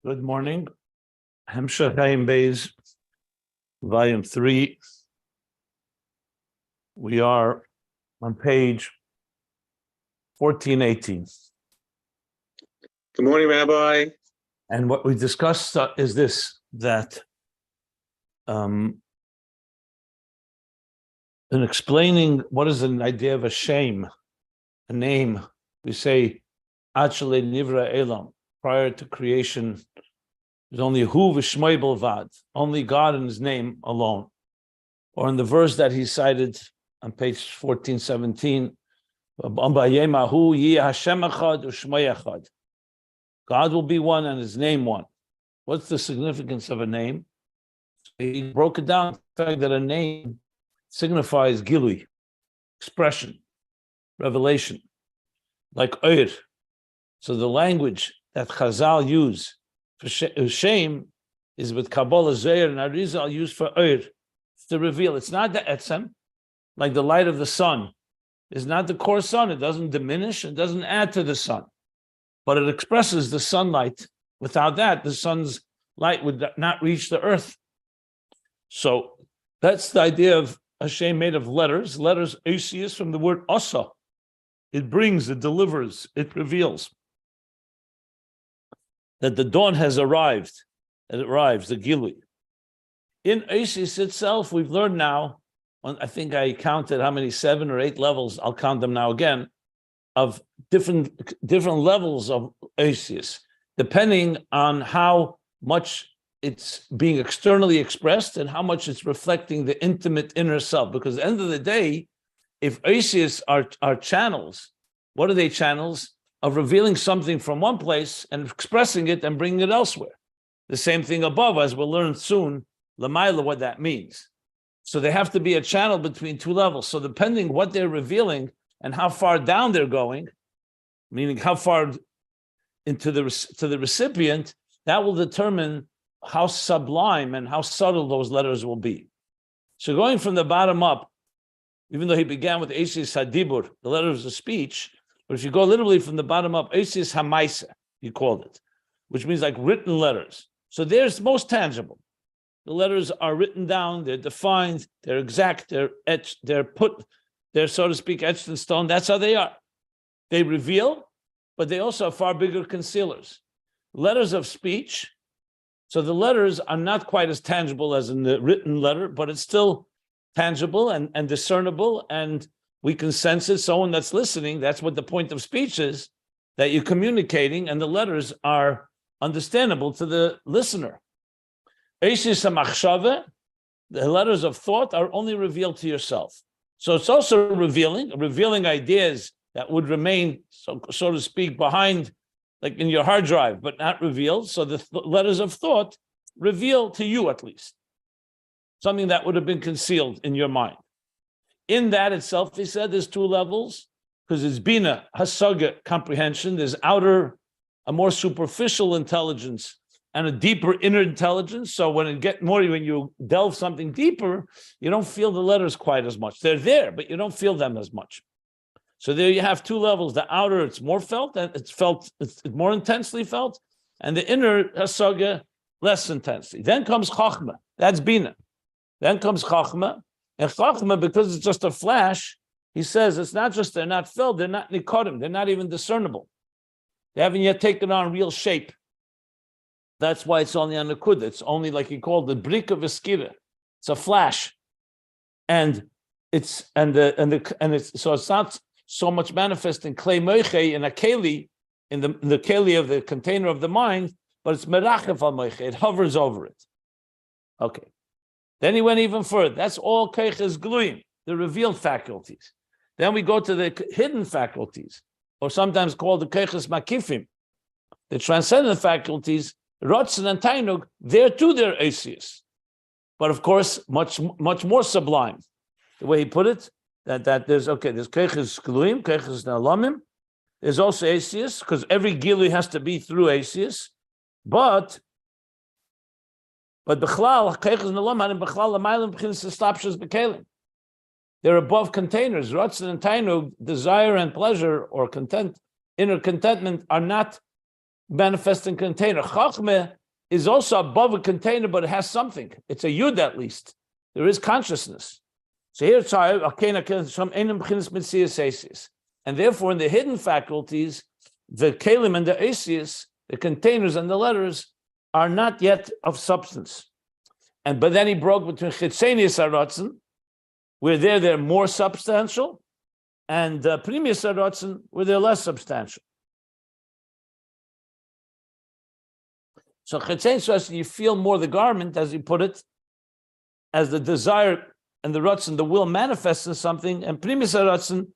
Good morning. Ayin Beis, volume 3. We are on page 1418. Good morning, Rabbi. And what we discussed is this, that in explaining what is an idea of a shame, a name, we say, actually nivra elam, prior to creation, there's only hu v'shmoi belvad, only God and his name alone. Or in the verse that he cited on page 1417, God will be one and his name one. What's the significance of a name? He broke it down, the fact that a name signifies gilui, expression, revelation, like Oir. So the language that Chazal use for shame is with Kabbalah, Zeir, and Arizal used for Oir, to reveal. It's not the etzem, like the light of the sun. It's not the core sun. It doesn't diminish. It doesn't add to the sun. But it expresses the sunlight. Without that, the sun's light would not reach the earth. So that's the idea of a shame made of letters. Letters, Asius, from the word asa. It brings, it delivers, it reveals that the dawn has arrived. It arrives, the Gilui. In Asius itself, we've learned now, I think I counted how many, 7 or 8 levels, I'll count them now again, of different levels of Asius, depending on how much it's being externally expressed and how much it's reflecting the intimate inner self. Because at the end of the day, if Asius are channels, what are they channels? Of revealing something from one place and expressing it and bringing it elsewhere. The same thing above, as we'll learn soon, Lamaila, what that means. So they have to be a channel between 2 levels. So depending what they're revealing and how far down they're going, meaning how far into the recipient, that will determine how sublime and how subtle those letters will be. So going from the bottom up, even though he began with Esis Hadibur, the letters of speech, but if you go literally from the bottom up, Esis Hamaisa, he called it, which means like written letters. So there's most tangible. The letters are written down, they're defined, they're exact, they're etched, they're, so to speak, etched in stone. That's how they are. They reveal, but they also are far bigger concealers. Letters of speech, so the letters are not quite as tangible as in the written letter, but it's still tangible and discernible, and we can sense it. Someone that's listening, that's what the point of speech is, that you're communicating, and the letters are understandable to the listener. The letters of thought are only revealed to yourself. So it's also revealing ideas that would remain, so to speak, behind, like in your hard drive, but not revealed. So the letters of thought reveal to you, at least, something that would have been concealed in your mind. In that itself, he said, there's 2 levels, because it's Bina, Hasaga, comprehension. There's outer, a more superficial intelligence, and a deeper inner intelligence. So when you delve something deeper, you don't feel the letters quite as much. They're there, but you don't feel them as much. So there you have 2 levels. The outer, it's more felt, and it's more intensely felt, and the inner Hasaga, less intensely. Then comes Chachma, that's Bina. Then comes Chachma, and Chachma, because it's just a flash, he says it's not just they're not felt, they're not nikodim, they're not even discernible. They haven't yet taken on real shape. That's why it's only on the kud. It's only, like he called, the brik of a skira. It's a flash, and it's so it's not so much manifest in klei moiche, in a keli, in the keli of the container of the mind, but it's merachef al moiche. It hovers over it. Okay. Then he went even further. That's all keiches gluyim, the revealed faculties. Then we go to the hidden faculties, or sometimes called the keiches makifim, the transcendent faculties. Rotzen and Tainug, they're too, they're Asius. But of course, much more sublime. The way he put it, that there's Keiches Gluim, Keiches Nalamim. There's also Asius, because every Gili has to be through Asius. But Bechlal, Keiches Nalamim, and Bechlal Lamaylim B'chinas Estapshus B'kelim. They're above containers. Rotzen and Tainug, desire and pleasure, or inner contentment, are not manifesting container. Chachmeh is also above a container, but it has something. It's a yud at least. There is consciousness. So here it's and therefore in the hidden faculties, the kelim and the asius, the containers and the letters, are not yet of substance. But then he broke between chitzenius haratzon, where they're more substantial, and primius haratzon, where they're less substantial. So chitzenius, you feel more the garment, as you put it, as the desire and the ratzon, the will manifests in something, and primius haratzon,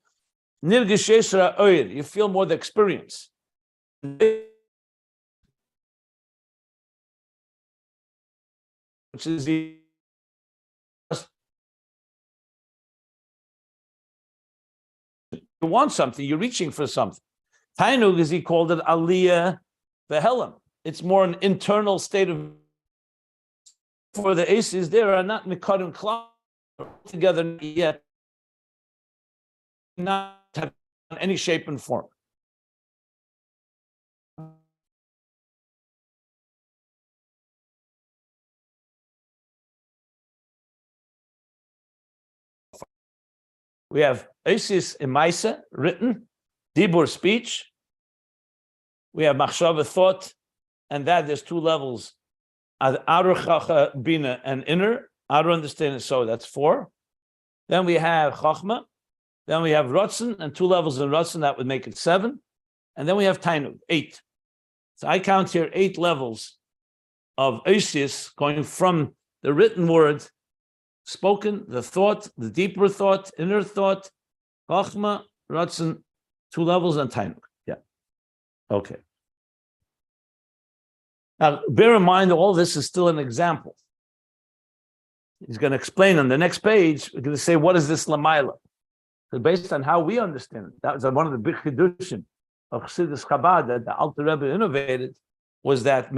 nirgish yesra oir, you feel more the experience. Which is the you want something, you're reaching for something. Tainug, as he called it, aliyah vehelam. It's more an internal state of. For the aces, there are not nikadim klal together yet, not have any shape and form. We have Isis Imaisa, written, Dibur, speech. We have Machshava, thought, and that there's two levels, outer Chacha, Bina, and inner, outer understanding, so that's 4. Then we have Chachma, then we have Ratzon, and 2 levels in Ratzon, that would make it 7. And then we have Tainug, 8. So I count here 8 levels of Isis going from the written word, spoken, the thought, the deeper thought, inner thought, Chachma, Ratzon, 2 levels, and Tainug. Yeah. Okay. Now, bear in mind, all this is still an example. He's going to explain on the next page, we're going to say, what is this Lamaila? So based on how we understand it, that was one of the big chidushim of Chassidus Chabad that the Alter Rebbe innovated, was that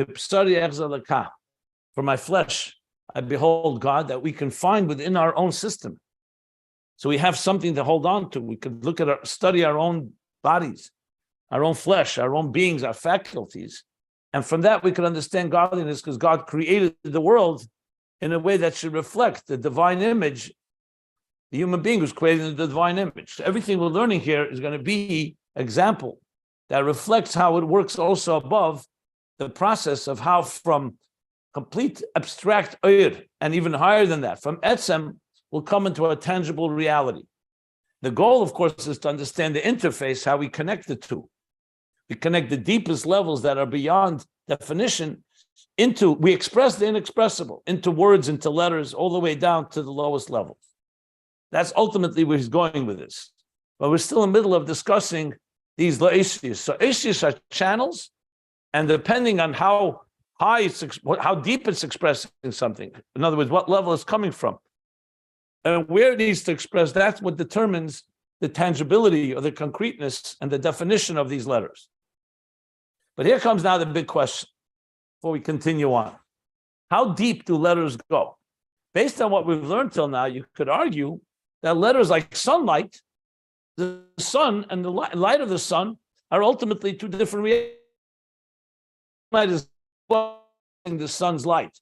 for my flesh, I behold God, that we can find within our own system. So we have something to hold on to. We could look at study our own bodies, our own flesh, our own beings, our faculties. And from that, we can understand godliness, because God created the world in a way that should reflect the divine image. The human being was created in the divine image. So everything we're learning here is going to be example that reflects how it works also above the process of how from complete abstract oir, and even higher than that, from etzem, will come into a tangible reality. The goal, of course, is to understand the interface, how we connect the two. We connect the deepest levels that are beyond definition into, we express the inexpressible, into words, into letters, all the way down to the lowest levels. That's ultimately where he's going with this. But we're still in the middle of discussing these la'isiyas. So isiyas are channels, and depending on how high how deep it's expressing something, in other words, what level it's coming from, and where it needs to express, that's what determines the tangibility or the concreteness and the definition of these letters. But here comes now the big question before we continue on. How deep do letters go? Based on what we've learned till now, you could argue that letters like sunlight, the sun and the light of the sun, are ultimately 2 different realities. Light is the sun's light,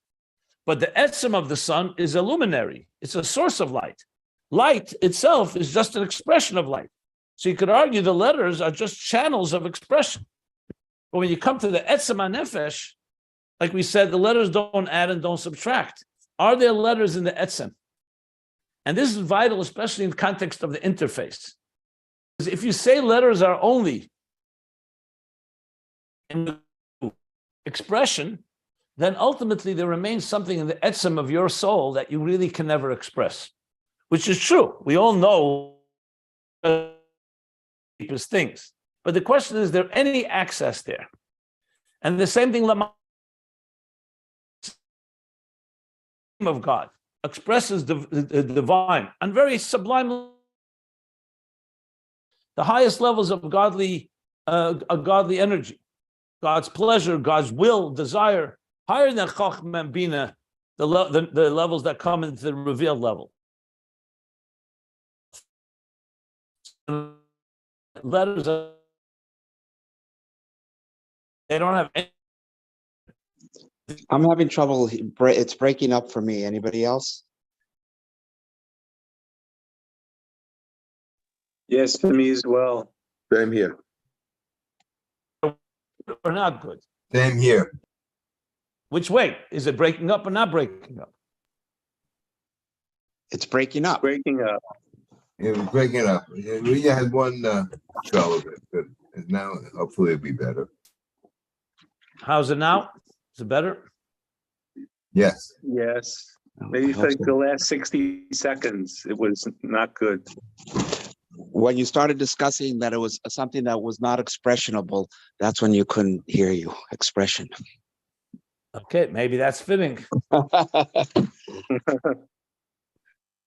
but the etzem of the sun is a luminary. It's a source of light. Light itself is just an expression of light. So you could argue the letters are just channels of expression. But when you come to the etzem hanefesh, like we said, the letters don't add and don't subtract. Are there letters in the etzem? And this is vital, especially in the context of the interface. Because if you say letters are only in expression, then ultimately there remains something in the etzem of your soul that you really can never express, which is true. We all know the deepest things. But the question is there any access there? And the same thing of God expresses the divine and very sublime, the highest levels of godly energy, God's pleasure, God's will, desire, higher than Chachma and Bina, the levels that come into the revealed level. Letters They don't have any. I'm having trouble. It's breaking up for me. Anybody else? Yes, for me as well. Same here. Or not good. Same here. Which way? Is it breaking up or not breaking up? It's breaking up. Breaking up. It was breaking up. We had one spell of it, but now hopefully it'll be better. How's it now? Is it better? Yes. Yes. Maybe for the last 60 seconds, it was not good. When you started discussing that it was something that was not expressionable, that's when you couldn't hear you. Expression. Okay, maybe that's fitting.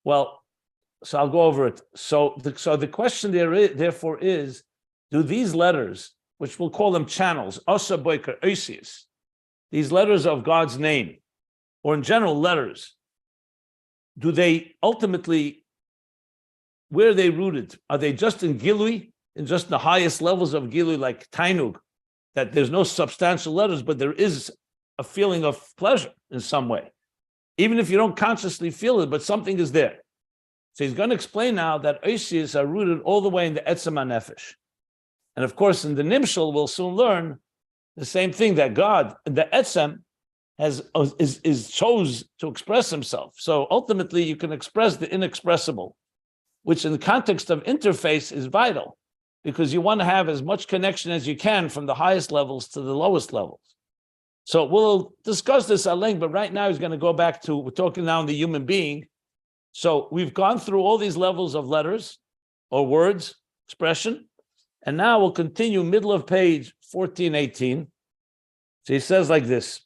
Well, so I'll go over it. So the question therefore is, do these letters, which we'll call them channels, Osa Boiker Oisius, these letters of God's name, or in general letters, do they ultimately, where are they rooted? Are they just in Gilui, in just the highest levels of Gilui, like Tainug, that there's no substantial letters, but there is a feeling of pleasure in some way, even if you don't consciously feel it, but something is there. So he's going to explain now that Oisius are rooted all the way in the Etzem HaNefesh. And of course, in the Nimshal, we'll soon learn the same thing, that God, the Etzem, is chose to express himself. So ultimately, you can express the inexpressible, which in the context of interface is vital, because you want to have as much connection as you can from the highest levels to the lowest levels. So we'll discuss this at length, but right now he's going to go back to, we're talking now on the human being. So we've gone through all these levels of letters or words, expression, and now we'll continue middle of page 1418. So he says like this.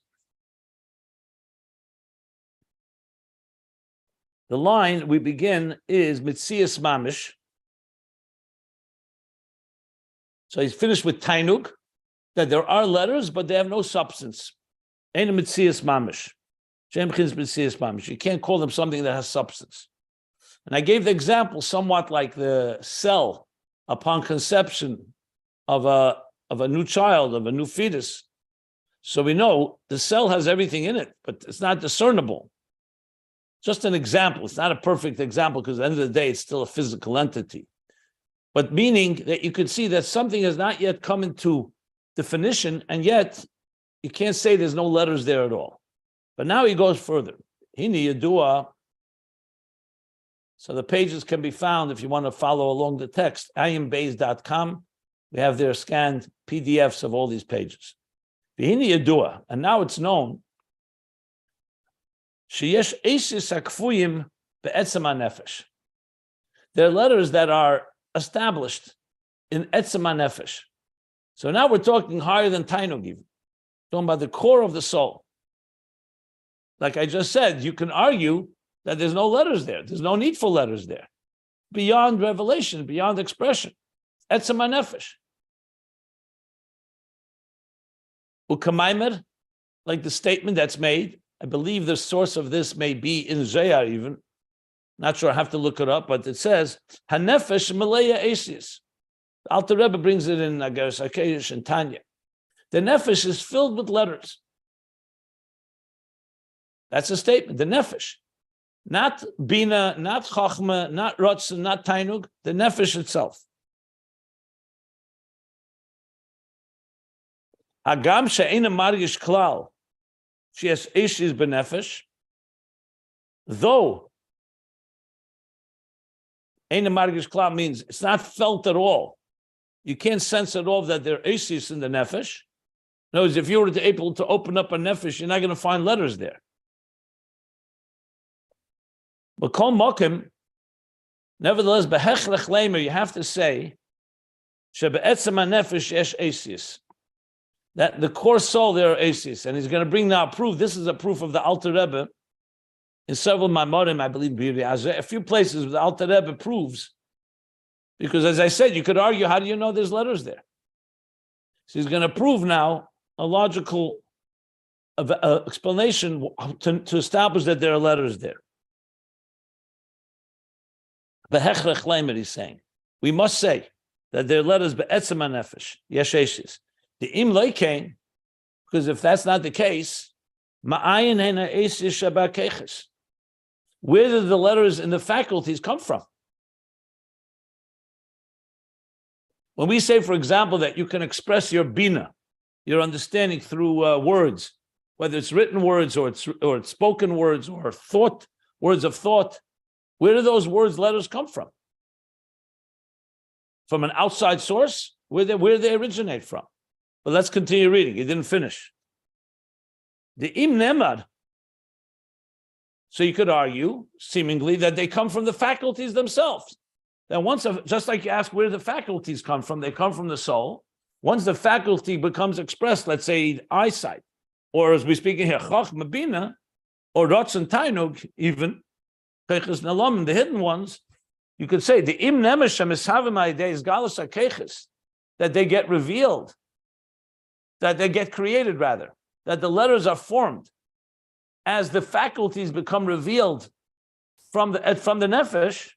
The line we begin is Mitzias Mamish. So he's finished with Tainug, that there are letters, but they have no substance. Ein Mitzias Mamish. You can't call them something that has substance. And I gave the example somewhat like the cell upon conception of a new child, of a new fetus. So we know the cell has everything in it, but it's not discernible. Just an example. It's not a perfect example because at the end of the day, it's still a physical entity. But meaning that you could see that something has not yet come into definition, and yet you can't say there's no letters there at all. But now he goes further. Hini Yadua. So the pages can be found if you want to follow along the text. AyinBeis.com. We have their scanned PDFs of all these pages. Hini Yadua. And now it's known. Sheyesh Eisis Hakfuyim be'etzem HaNefesh. There are letters that are established in etzem HaNefesh. So now we're talking higher than Tainug even. Talking about the core of the soul. Like I just said, you can argue that there's no letters there. There's no need for letters there. Beyond revelation, beyond expression. Etzem HaNefesh. Ukamaimer, like the statement that's made, I believe the source of this may be in Zayar even. Not sure, I have to look it up, but it says, HaNefesh Maleya Eisius. Alter Rebbe brings it in Agaris Akesh and Tanya. The Nefesh is filled with letters. That's a statement, the Nefesh. Not Bina, not Chachma, not Rotzen, not Tainug, the Nefesh itself. Hagam she'ena margish klal, she has Eishis benefesh, though Eina margish klal means it's not felt at all. You can't sense at all that there are Eishis in the nefesh. In other words, if you were able to open up a nefesh, you're not going to find letters there. But kol mokim, nevertheless, behechlech leimer, you have to say, shebe'etzem hanefesh yesh esis, that the core soul there are esis, and he's going to bring now proof. This is a proof of the Alter Rebbe in several Maimorim, I believe, a few places where the Alter Rebbe proves, because as I said, you could argue, how do you know there's letters there? So he's going to prove now a logical explanation to establish that there are letters there. Behechrech leimer, he's saying, we must say that there are letters be'etzem hanefesh, yesh eishis. The im leikein, Because if that's not the case, where did the letters in the faculties come from? When we say, for example, that you can express your bina, your understanding through words, whether it's written words or it's spoken words or thought, words of thought, where do those words, letters come from? From an outside source? Where do they originate from? But let's continue reading. He didn't finish. The im nemad. So you could argue, seemingly, that they come from the faculties themselves. That just like you ask where the faculties come from, they come from the soul. Once the faculty becomes expressed, let's say eyesight, or as we speak in here, chachma bina, or rotzen tainug, even keches nalam, the hidden ones, you could say the im nemeshem is havim is galus keches, that they get revealed, that they get created rather, that the letters are formed as the faculties become revealed from the nefesh.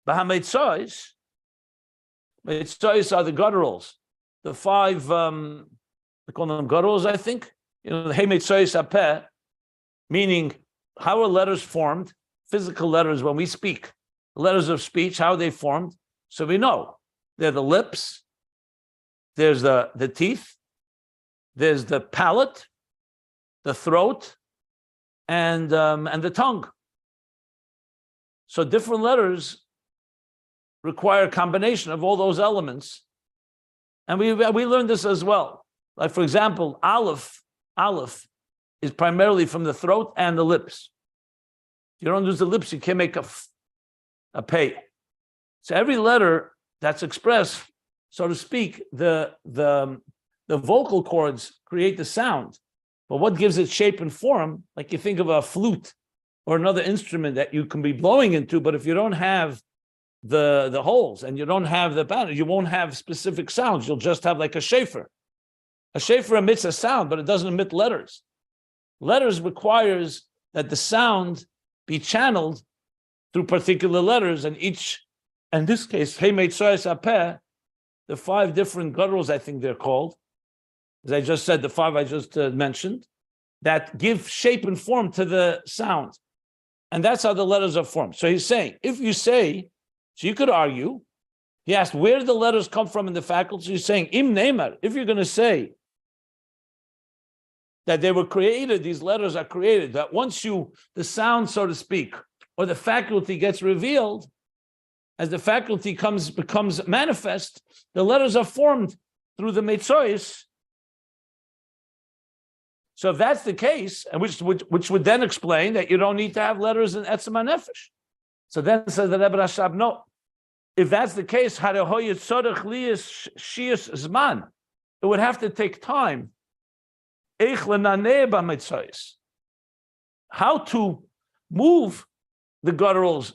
Bahametzois, are the gutturals, the five, we call them gutturals, I think. The hemetzois apeh, meaning how are letters formed? Physical letters when we speak, letters of speech, how are they formed? So we know they're the lips, there's the teeth, there's the palate, the throat, and the tongue. So different letters require a combination of all those elements. And we learned this as well. Like, for example, aleph is primarily from the throat and the lips. If you don't use the lips, you can't make a pay. So every letter that's expressed, so to speak, the vocal cords create the sound. But what gives it shape and form, like you think of a flute or another instrument that you can be blowing into, but if you don't have the holes and you don't have the pattern, you won't have specific sounds. You'll just have like a shofar. A shofar emits a sound, but it doesn't emit letters. Letters requires that the sound be channeled through particular letters, and in this case, the 5 different gutturals, I think they're called, as I just said, the 5 I just mentioned, that give shape and form to the sound. And that's how the letters are formed. So he's saying, if you say, so you could argue, he asked, where do the letters come from in the faculty? He's saying, im neimar, if you're going to say that they were created, these letters are created, that once the sound, so to speak, or the faculty gets revealed, as the faculty becomes manifest, the letters are formed through the metzois. So if that's the case, and which would then explain that you don't need to have letters in Etzem HaNefesh. So then says the Rebbe Rashab, no. If that's the case, it would have to take time. How to move the gutturals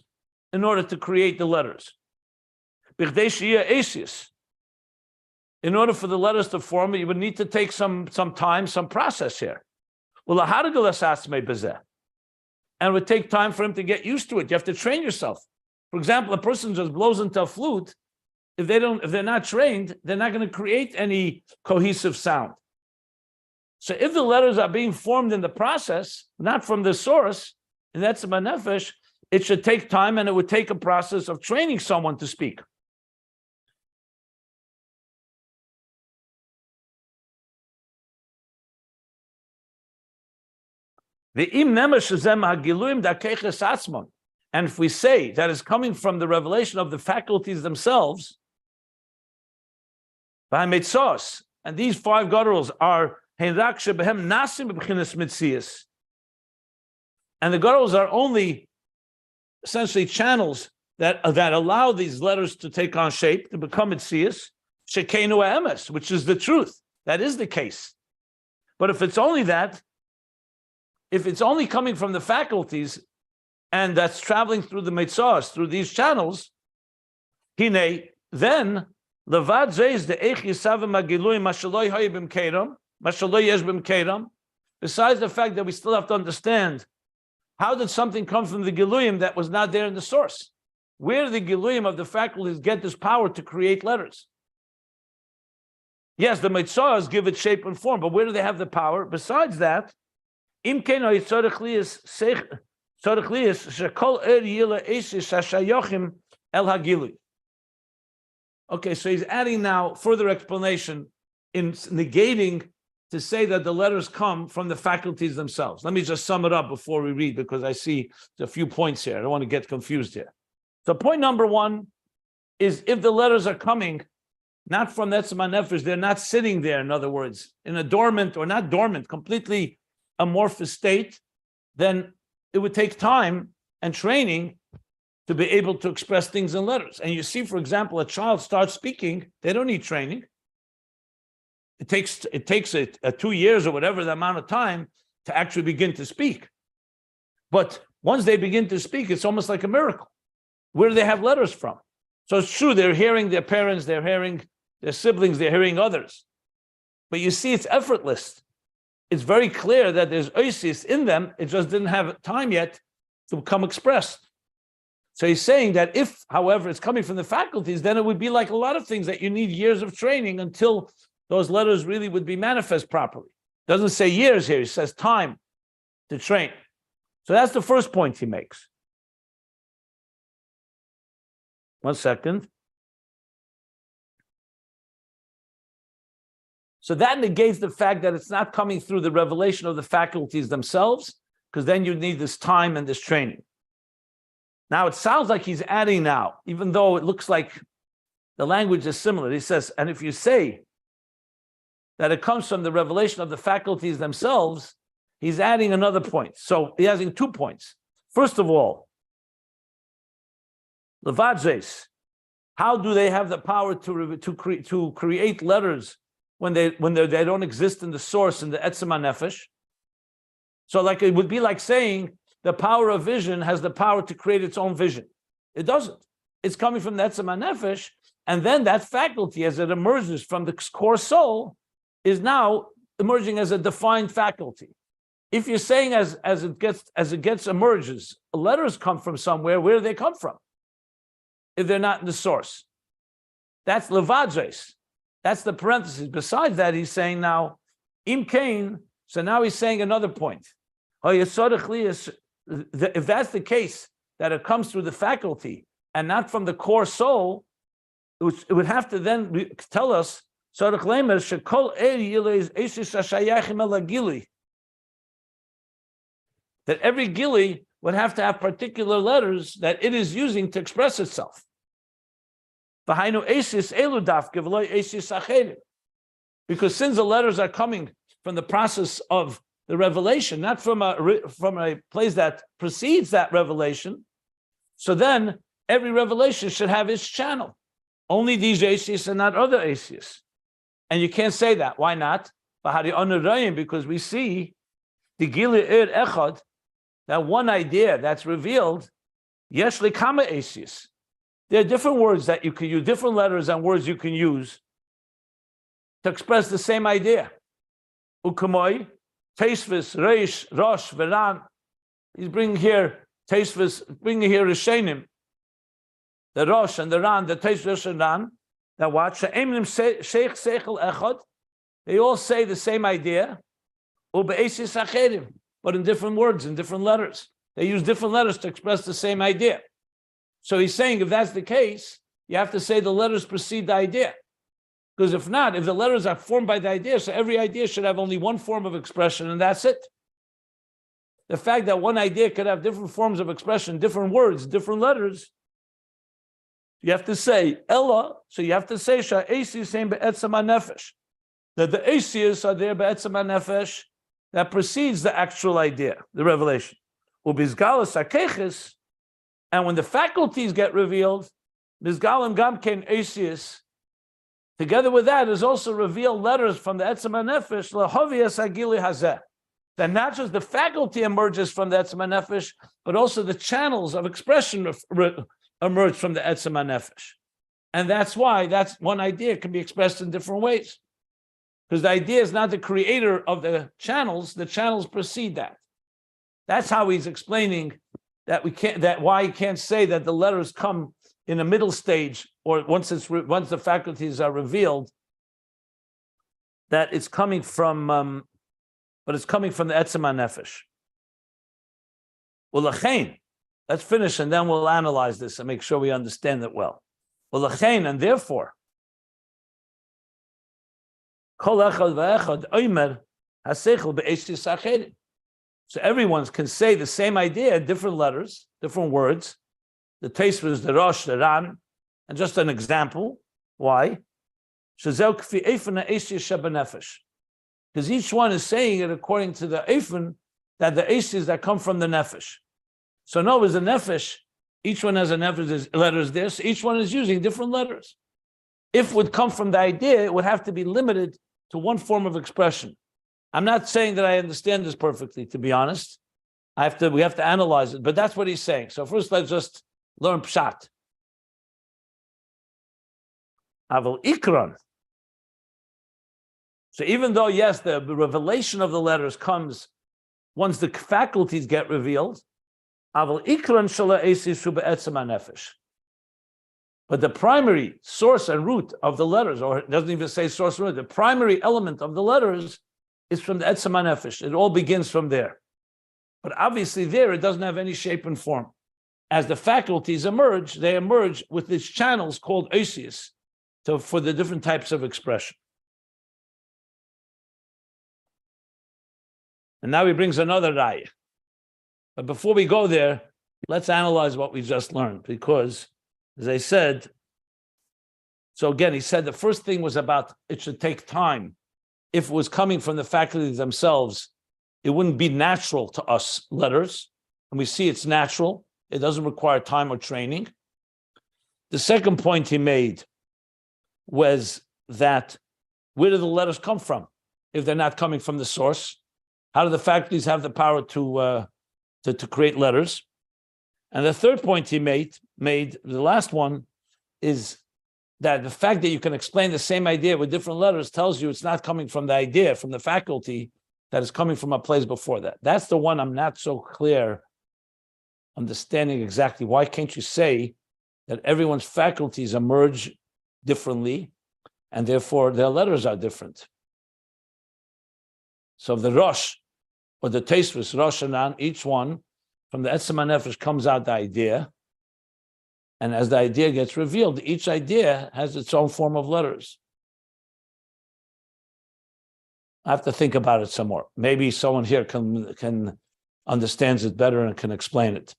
in order to create the letters. In order for the letters to form, you would need to take some time, some process here. And it would take time for him to get used to it. You have to train yourself. For example, a person just blows into a flute. If they're not trained, they're not going to create any cohesive sound. So if the letters are being formed in the process, not from the source, and that's a nefesh, it should take time, and it would take a process of training someone to speak. And if we say that is coming from the revelation of the faculties themselves, and these 5 gutturals are and the gutturals are only essentially channels that allow these letters to take on shape, to become mitzias, shekenu emes, which is the truth. That is the case. But if it's only that, if it's only coming from the faculties, and that's traveling through the mitzvahs, through these channels, then levad zeis the eich yisavim agiluim mashaloi hayibim kedam, mashaloi yeshbim kedam. Besides the fact that we still have to understand, how did something come from the giluyim that was not there in the source? Where did the giluyim of the faculties get this power to create letters? Yes, the mitzvahs give it shape and form, but where do they have the power? Besides that, okay, so he's adding now further explanation in negating to say that the letters come from the faculties themselves. Let me just sum it up before we read, because I see a few points here. I don't want to get confused here. So point number one is if the letters are coming not from Etzem HaNefesh, they're not sitting there, in other words, in a dormant or not dormant, completely amorphous state, then it would take time and training to be able to express things in letters. And you see, for example, a child starts speaking, they don't need training. It takes 2 years or whatever the amount of time to actually begin to speak. But once they begin to speak, it's almost like a miracle. Where do they have letters from? So it's true, they're hearing their parents, they're hearing their siblings, they're hearing others. But you see, it's effortless. It's very clear that there's oasis in them. It just didn't have time yet to become expressed. So he's saying that if, however, it's coming from the faculties, then it would be like a lot of things that you need years of training until those letters really would be manifest properly. Doesn't say years here, he says time to train. So that's the first point he makes. 1 second. So that negates the fact that it's not coming through the revelation of the faculties themselves, because then you need this time and this training. Now, it sounds like he's adding now, even though it looks like the language is similar. He says, and if you say that it comes from the revelation of the faculties themselves, he's adding another point. So he's adding 2 points. First of all, Levadjes, how do they have the power to create letters when they don't exist in the source, in the Etzem HaNefesh? So like it would be like saying the power of vision has the power to create its own vision. It doesn't. It's coming from the Etzem HaNefesh, and then that faculty, as it emerges from the core soul, is now emerging as a defined faculty. If you're saying as it emerges, letters come from somewhere, where do they come from? If they're not in the source. That's Levadjes. That's the parenthesis. Besides that, he's saying now, Im Kain, so now he's saying another point. If that's the case, that it comes through the faculty and not from the core soul, it would have to then tell us that every gili would have to have particular letters that it is using to express itself. Because since the letters are coming from the process of the revelation, not from a place that precedes that revelation, so then every revelation should have its channel. Only these asis and not other asis. And you can't say that. Why not? Because we see the gili echad, that one idea that's revealed, yesh lekama asis. There are different words that you can use, different letters and words you can use to express the same idea. Ukamoy, Teisvis, Reish, Rosh, Veran. He's bringing here Teisvis, bringing here Rishenim, the Rosh and the Ran, the Teisvis and Ran. That what? She'emnim Sheikh Seichel Echad. They all say the same idea. Ube'esis acherim, but in different words, in different letters. They use different letters to express the same idea. So he's saying if that's the case, you have to say the letters precede the idea. Because if not, if the letters are formed by the idea, so every idea should have only one form of expression, and that's it. The fact that one idea could have different forms of expression, different words, different letters, you have to say Ella, so you have to say Sha'esi saying be'etzem HaNefesh, that the Asias are there be'etzem HaNefesh that precedes the actual idea, the revelation. Ubizgalas HaKeches, and when the faculties get revealed, Bizgalim Gamken Asias, together with that is also revealed letters from the Etzem HaNefesh, Lahovias Agili Hazeh. That not just the faculty emerges from the Etzem HaNefesh, but also the channels of expression emerge from the Etzem HaNefesh. And that's why that's one idea can be expressed in different ways. Because the idea is not the creator of the channels precede that. That's how he's explaining that why he can't say that the letters come in a middle stage, or once the faculties are revealed, that it's coming from, but it's coming from the etzem nefesh. Well, lachein, let's finish and then we'll analyze this and make sure we understand it well. Well, lachein, and therefore, kol echad v'echad omer haseichel be'eshis acherim. So everyone can say the same idea, different letters, different words. The taste was the rosh, the ran, and just an example. Why? Because each one is saying it according to the eifin, that the eishis that come from the nefesh. So in other words, the nefesh, each one has a nefesh letters there, so each one is using different letters. If it would come from the idea, it would have to be limited to one form of expression. I'm not saying that I understand this perfectly, to be honest. We have to analyze it, but that's what he's saying. So first, let's just learn pshat. Aval ikran. So even though, yes, the revelation of the letters comes once the faculties get revealed, aval ikran shala esis be'etzem nefesh. But the primary source and root of the letters, or it doesn't even say source and root, the primary element of the letters is from the etzem nefesh. It all begins from there. But obviously there, it doesn't have any shape and form. As the faculties emerge, they emerge with these channels called esis for the different types of expression. And now he brings another raya. But before we go there, let's analyze what we just learned, because, as I said, so again, he said the first thing was about it should take time. If it was coming from the faculties themselves, it wouldn't be natural to us letters. And we see it's natural. It doesn't require time or training. The second point he made was that where do the letters come from if they're not coming from the source? How do the faculties have the power to create letters? And the third point he made, the last one, is that the fact that you can explain the same idea with different letters tells you it's not coming from the idea, from the faculty, that is coming from a place before that. That's the one I'm not so clear understanding exactly. Why can't you say that everyone's faculties emerge differently and therefore their letters are different? So the Rosh, or the Tesvis, Rosh and An, each one, from the Etzem HaNefesh comes out the idea, and as the idea gets revealed, each idea has its own form of letters. I have to think about it some more. Maybe someone here can understands it better and can explain it.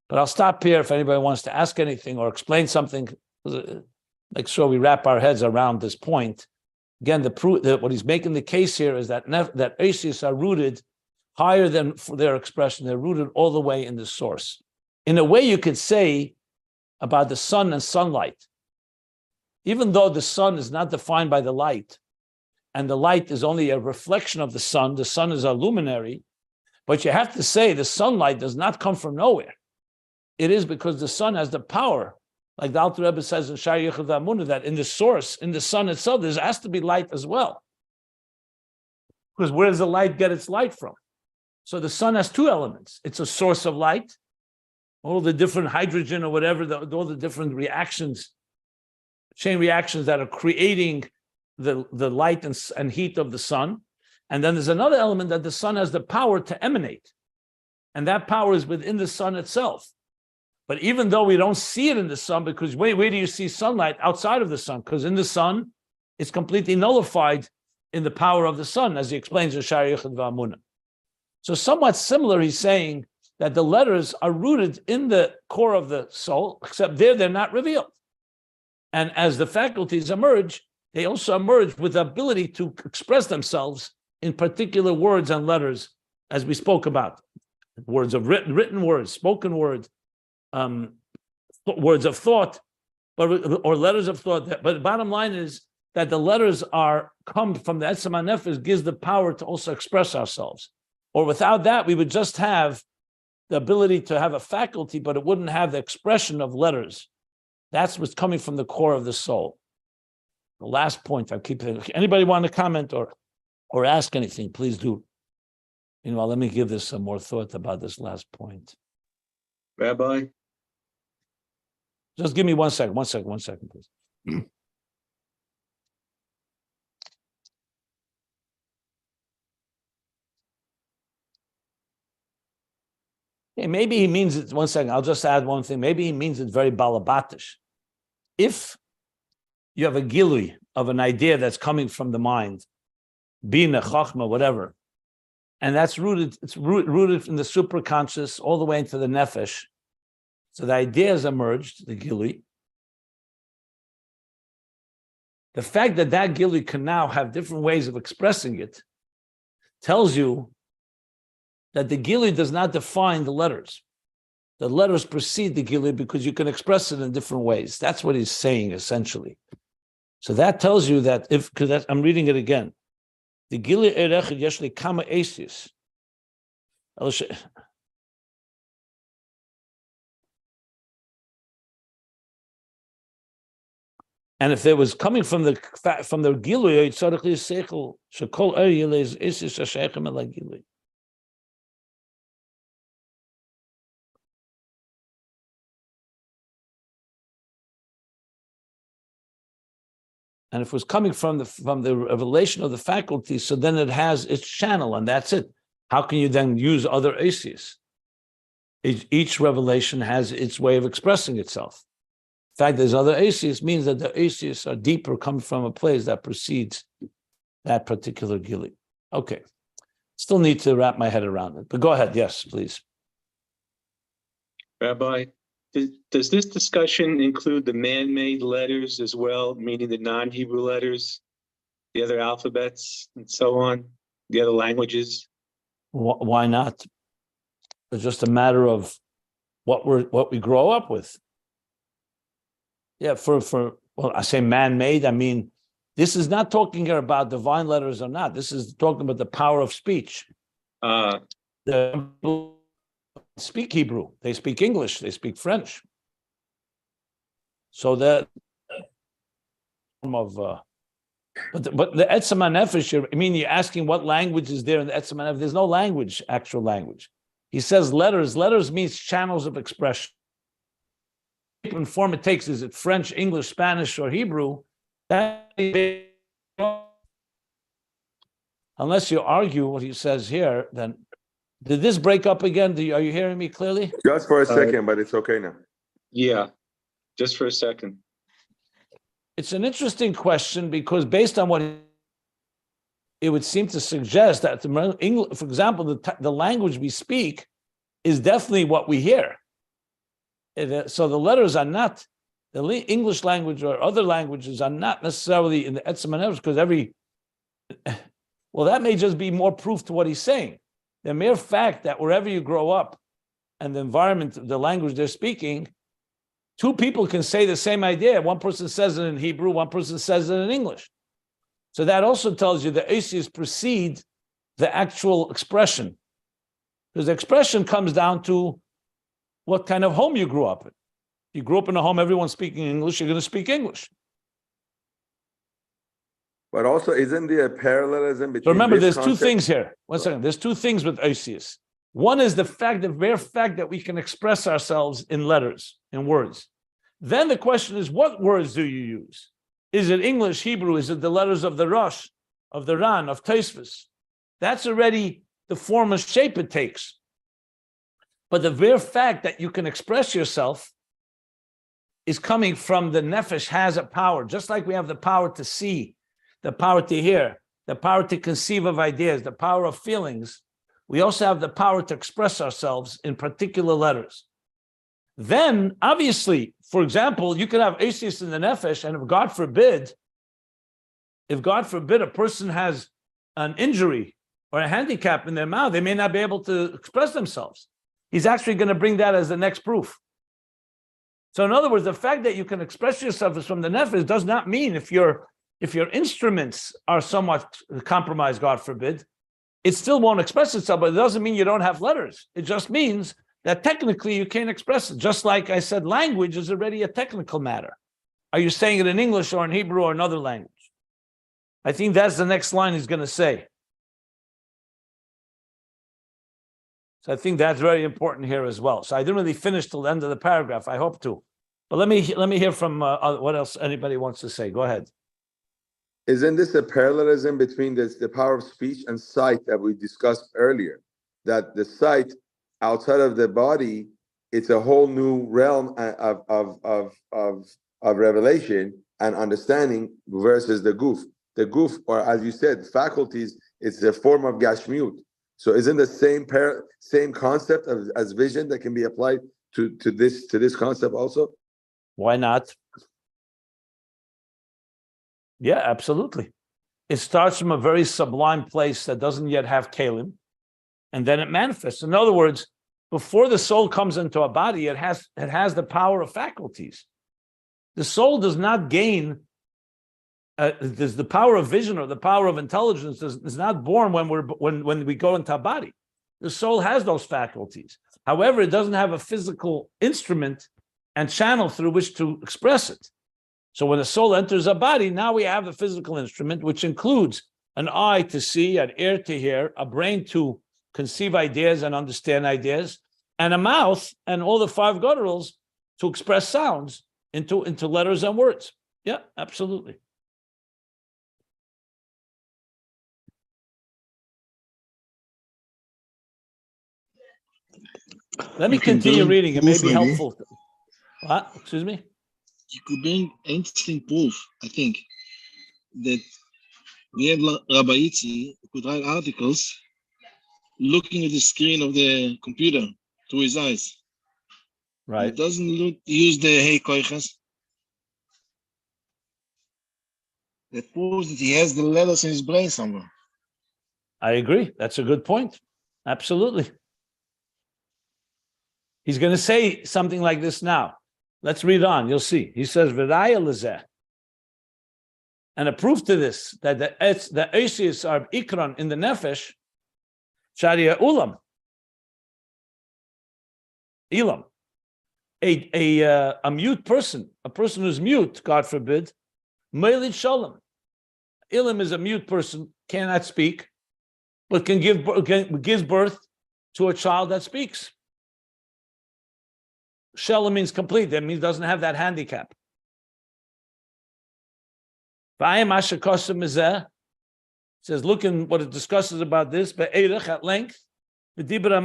But I'll stop here if anybody wants to ask anything or explain something. Make sure we wrap our heads around this point. Again, what he's making the case here is that Eishis are rooted higher than for their expression. They're rooted all the way in the source. In a way, you could say about the sun and sunlight. Even though the sun is not defined by the light, and the light is only a reflection of the sun is a luminary, but you have to say the sunlight does not come from nowhere. It is because the sun has the power, like the Alter Rebbe says in Shari Yechud V'Amunah, that in the source, in the sun itself, there has to be light as well. Because where does the light get its light from? So the sun has two elements. It's a source of light, all the different hydrogen or whatever, all the different reactions, chain reactions that are creating the light and heat of the sun. And then there's another element that the sun has the power to emanate. And that power is within the sun itself. But even though we don't see it in the sun, because where do you see sunlight outside of the sun? Because in the sun, it's completely nullified in the power of the sun, as he explains in Shari Yechud V'Amunah. So somewhat similar, he's saying that the letters are rooted in the core of the soul, except they're not revealed. And as the faculties emerge, they also emerge with the ability to express themselves in particular words and letters, as we spoke about. Words of written words, spoken words, words of thought, or letters of thought. But the bottom line is that the letters come from the Etzem HaNefesh, gives the power to also express ourselves. Or without that, we would just have the ability to have a faculty, but it wouldn't have the expression of letters. That's what's coming from the core of the soul. The last point I keep thinking. Anybody want to comment or ask anything, please do. Meanwhile, let me give this some more thought about this last point. Rabbi? Just give me one second, please. Okay, maybe he means it. 1 second. I'll just add one thing. Maybe he means it very balabatish. If you have a gilui of an idea that's coming from the mind, bina, chachma, whatever, and that's rooted, it's rooted in the superconscious all the way into the nefesh. So the idea has emerged, the gilui. The fact that that gilui can now have different ways of expressing it tells you that the gilui does not define the letters. The letters precede the gilui because you can express it in different ways. That's what he's saying essentially. So that tells you that because I'm reading it again. The gilui erech yeshli kama esis. And if it was coming from the gilui, tzarich liseichel shekol eres esis shashaychem el gilui. And if it was coming from the revelation of the faculties, so then it has its channel, and that's it. How can you then use other aces? Each revelation has its way of expressing itself. The fact there's other aces means that the aces are deeper, come from a place that precedes that particular gili. Okay. Still need to wrap my head around it, but go ahead. Yes, please. Rabbi, does this discussion include the man-made letters as well, meaning the non-Hebrew letters, the other alphabets, and so on, the other languages? Why not? It's just a matter of what we grow up with. Yeah, well, I say man-made. I mean, this is not talking here about divine letters or not. This is talking about the power of speech. The people speak Hebrew, they speak English, they speak French. So that of but the Etzem HaNefesh, I mean, you're asking what language is there in the Etzem HaNefesh. There's no language, actual language. He says letters. Letters means channels of expression. What form it takes, is it French, English, Spanish, or Hebrew? Unless you argue what he says here, then did this break up again? Are you hearing me clearly? Just for a second, but it's okay now. Yeah, just for a second. It's an interesting question because based on what it would seem to suggest that, for example, the language we speak is definitely what we hear. So the letters are not, the English language or other languages are not necessarily in the Etzem HaNefesh because well, that may just be more proof to what he's saying. The mere fact that wherever you grow up and the environment, the language they're speaking, two people can say the same idea. One person says it in Hebrew, one person says it in English. So that also tells you the aces precede the actual expression. Because the expression comes down to what kind of home you grew up in. You grew up in a home, everyone's speaking English, you're going to speak English. But also, isn't there a parallelism between? So remember, this there's two concept? things here. 1 second. There's two things with aces. One is the bare fact that we can express ourselves in letters, in words. Then the question is, what words do you use? Is it English, Hebrew? Is it the letters of the Rosh, of the Ran, of Tosfos? That's already the form and shape it takes. But the bare fact that you can express yourself is coming from the nefesh has a power, just like we have the power to see, the power to hear, the power to conceive of ideas, the power of feelings. We also have the power to express ourselves in particular letters. Then, obviously, for example, you could have asis in the nefesh, and if God forbid, a person has an injury or a handicap in their mouth, they may not be able to express themselves. He's actually going to bring that as the next proof. So in other words, the fact that you can express yourself as from the nefesh does not mean if your instruments are somewhat compromised, God forbid, it still won't express itself, but it doesn't mean you don't have letters. It just means that technically you can't express it. Just like I said, language is already a technical matter. Are you saying it in English or in Hebrew or another language? I think that's the next line he's going to say. So I think that's very important here as well. So I didn't really finish till the end of the paragraph. I hope to. But let me hear from what else anybody wants to say. Go ahead. Isn't this a parallelism between the power of speech and sight that we discussed earlier? That the sight outside of the body, it's a whole new realm of revelation and understanding versus the goof. The goof, or as you said, faculties, it's a form of gashmiut. So isn't the same concept as vision that can be applied to this concept also? Why not? Yeah, absolutely. It starts from a very sublime place that doesn't yet have kalim, and then it manifests. In other words, before the soul comes into a body, it has the power of faculties. The soul does not gain. There's the power of vision or the power of intelligence is not born when we go into a body. The soul has those faculties. However, it doesn't have a physical instrument and channel through which to express it. So when the soul enters a body, now we have a physical instrument, which includes an eye to see, an ear to hear, a brain to conceive ideas and understand ideas, and a mouth and all the five gutturals to express sounds into letters and words. Yeah, absolutely. Let me continue reading. It may be helpful. What? Excuse me? You could bring interesting proof, I think, that we have Rabbi Itzi who could write articles looking at the screen of the computer through his eyes. Right. It doesn't use the hey koiches. That proves that he has the letters in his brain somewhere. I agree. That's a good point. Absolutely. He's going to say something like this now. Let's read on. You'll see. He says, "V'raya lezeh," and a proof to this that the Eisius are ikran in the nefesh, sharia ulam, ilam, a mute person, a person who's mute, God forbid, meilid shalom. Ilam is a mute person, cannot speak, but gives birth to a child that speaks. Shalom means complete. That means doesn't have that handicap. It says, look in what it discusses about this, at length. Look in the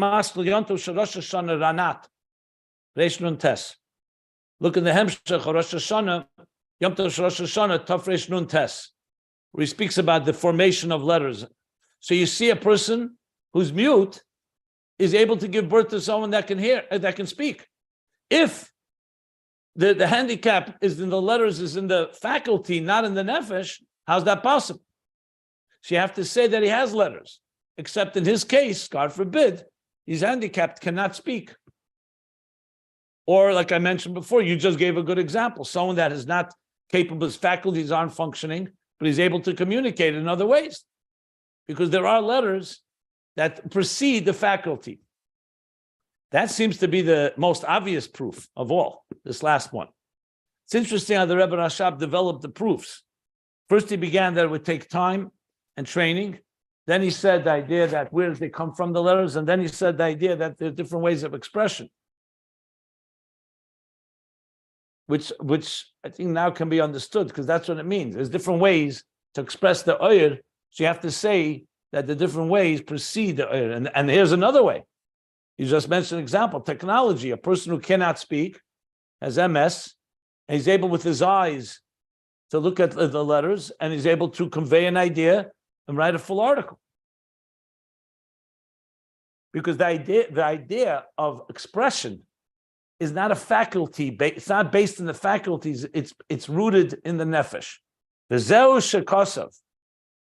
Hemshech Rosh Hashanah, Yom Tov Rosh Hashanah, Tov Reish Nun Tes, where he speaks about the formation of letters. So you see a person who's mute is able to give birth to someone that can hear, that can speak. If the handicap is in the letters, is in the faculty, not in the nefesh, how's that possible? So you have to say that he has letters, except in his case, God forbid, he's handicapped, cannot speak. Or like I mentioned before, you just gave a good example. Someone that is not capable, his faculties aren't functioning, but he's able to communicate in other ways. Because there are letters that precede the faculty. That seems to be the most obvious proof of all, this last one. It's interesting how the Rebbe Rashab developed the proofs. First, he began that it would take time and training. Then he said the idea that where they come from, the letters, and then he said the idea that there are different ways of expression, which I think now can be understood, because that's what it means. There's different ways to express the oyer, so you have to say that the different ways precede the oyer. And here's another way. You just mentioned an example, technology. A person who cannot speak, has MS, and he's able with his eyes to look at the letters, and he's able to convey an idea and write a full article. Because the idea of expression is not a faculty, it's not based in the faculties, it's rooted in the nefesh. V'zeu shekosav,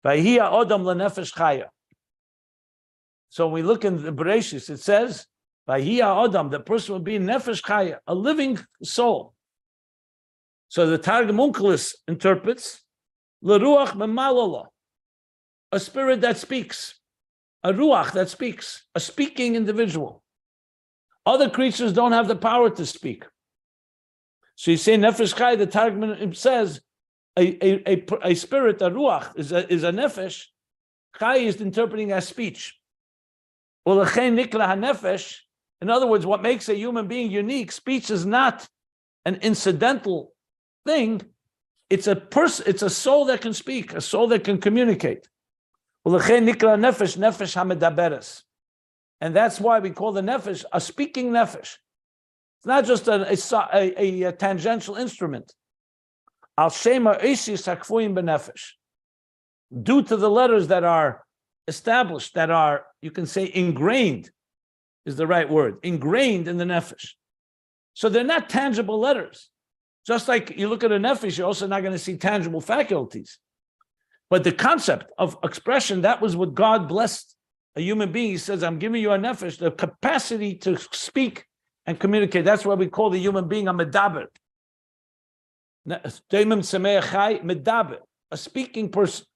v'hi ha'odam lenefesh chaya. So when we look in the Bereshis, it says, "Vayhi ha'odam," the person will be nefesh chaya, a living soul. So the Targum Onkelos interprets, "L'ruach memalala," a spirit that speaks, a ruach that speaks, a speaking individual. Other creatures don't have the power to speak. So you say nefesh chaya. The Targum says, a spirit, a ruach, is a nefesh. Chaya is interpreting as speech. In other words, what makes a human being unique, speech is not an incidental thing. It's a person, it's a soul that can speak, a soul that can communicate. And that's why we call the nefesh a speaking nefesh. It's not just a tangential instrument. Al shema oisius hakfuim benefesh. Due to the letters that are established, that are, you can say, ingrained, is the right word, ingrained in the nefesh. So they're not tangible letters. Just like you look at a nefesh, you're also not going to see tangible faculties. But the concept of expression, that was what God blessed a human being. He says, I'm giving you a nefesh, the capacity to speak and communicate. That's why we call the human being a medaber. A speaking person.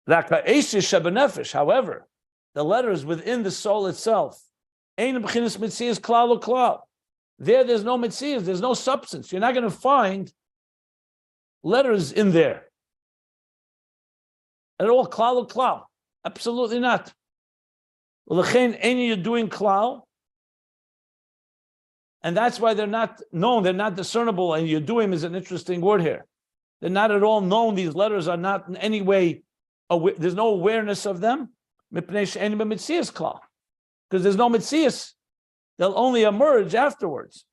However, the letters within the soul itself, there's no mitzias, there's no substance. You're not going to find letters in there at all. Klal. Absolutely not. You're doing klal, and that's why they're not known, they're not discernible, and Yeduim is an interesting word here. They're not at all known. These letters are not in any way, there's no awareness of them, because there's no mitzias. They'll only emerge afterwards.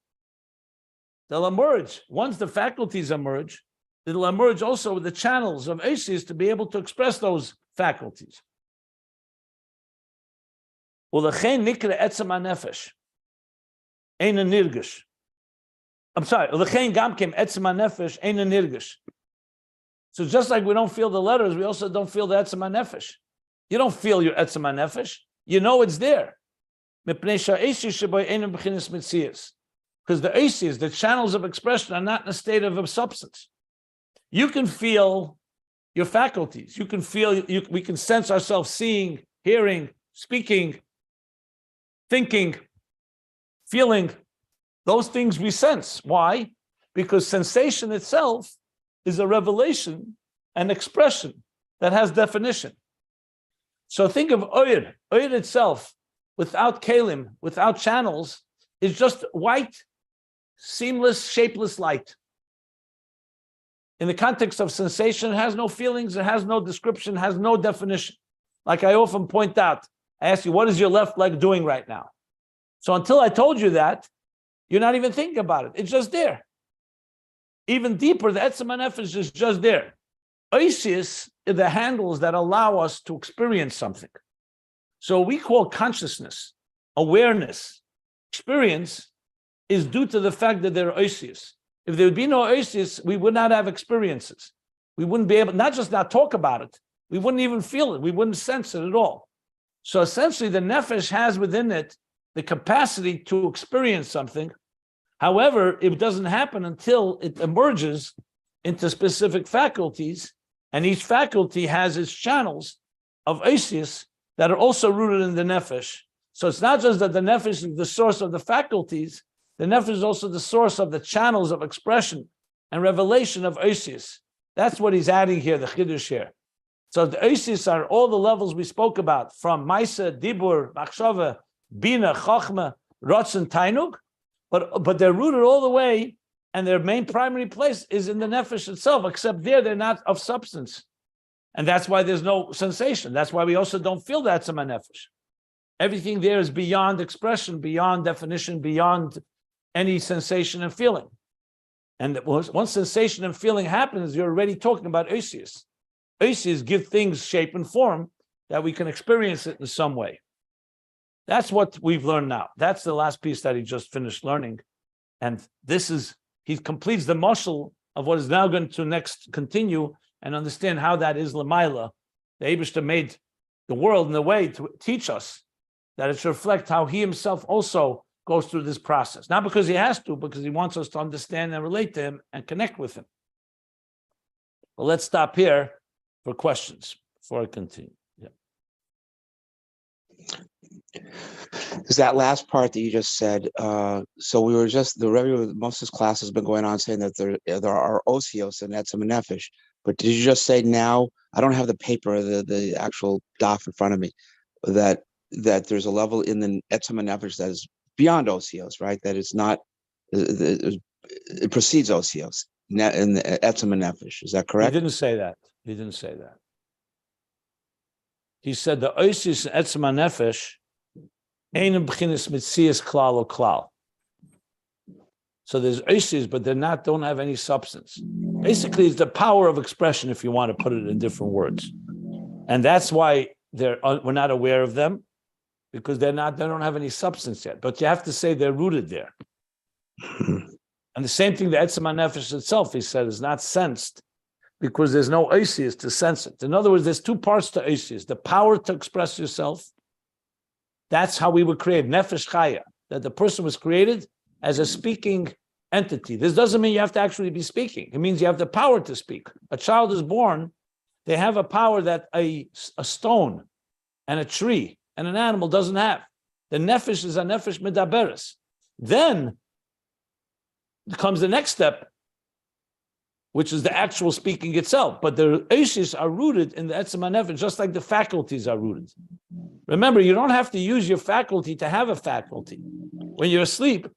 They'll emerge. Once the faculties emerge, it'll emerge also with the channels of Asis to be able to express those faculties. I'm sorry. So just like we don't feel the letters, we also don't feel the etzem nefesh. You don't feel your etzem nefesh. You know it's there. Because the asis, the channels of expression, are not in a state of substance. You can feel your faculties. You can feel. We can sense ourselves seeing, hearing, speaking, thinking, feeling. Those things we sense. Why? Because sensation itself is a revelation, an expression that has definition. So think of Oyr. Oyr itself, without kalim, without channels, is just white, seamless, shapeless light. In the context of sensation, it has no feelings, it has no description, has no definition. Like I often point out, I ask you, what is your left leg doing right now? So until I told you that, you're not even thinking about it. It's just there. Even deeper, the etzem nefesh is just there. Oisius are the handles that allow us to experience something. So we call consciousness, awareness, experience is due to the fact that there are oisius. If there would be no oisius, we would not have experiences. We wouldn't be able, not just not talk about it, we wouldn't even feel it, we wouldn't sense it at all. So essentially the nefesh has within it the capacity to experience something. However, it doesn't happen until it emerges into specific faculties, and each faculty has its channels of oisius that are also rooted in the nefesh. So it's not just that the nefesh is the source of the faculties, the nefesh is also the source of the channels of expression and revelation of oisius. That's what he's adding here, the chiddush here. So the oisius are all the levels we spoke about, from Maisa, Dibur, Machshava, Bina, Chochma, Rotz, and Tainug, but they're rooted all the way, and their main primary place is in the nefesh itself, except there they're not of substance. And that's why there's no sensation. That's why we also don't feel that etzem nefesh. Everything there is beyond expression, beyond definition, beyond any sensation and feeling. And once sensation and feeling happens, you're already talking about oisius. Oisius give things shape and form that we can experience it in some way. That's what we've learned now. That's the last piece that he just finished learning. And this is, he completes the mashal of what is now going to next continue and understand how that is Lamaila. The Eibishter made the world in a way to teach us that it should reflect how he himself also goes through this process. Not because he has to, because he wants us to understand and relate to him and connect with him. Well, let's stop here for questions before I continue. Is that last part that you just said? So we were just, the Rebbe, most of this class has been going on saying that there are osios and etzem nefesh. But did you just say now? I don't have the paper, the actual daf in front of me. That there's a level in the etzem nefesh that is beyond osios, right? That it's not. It precedes osios in the etzem nefesh. Is that correct? He didn't say that. He didn't say that. He said the oisios and etzem nefesh Ein b'chinas mitzias klal o klal. So there's oisius, but don't have any substance. Basically, it's the power of expression, if you want to put it in different words. And that's why we're not aware of them, because they don't have any substance yet. But you have to say they're rooted there. And the same thing, the etzem nefesh itself, he said, is not sensed because there's no oisius to sense it. In other words, there's two parts to oisius: the power to express yourself. That's how we were created, nefesh chaya, that the person was created as a speaking entity. This doesn't mean you have to actually be speaking. It means you have the power to speak. A child is born, they have a power that a stone and a tree and an animal doesn't have. The nefesh is a nefesh medaberes. Then comes the next step, which is the actual speaking itself. But the oisius are rooted in the etzem nefesh, just like the faculties are rooted. Remember, you don't have to use your faculty to have a faculty. When you're asleep,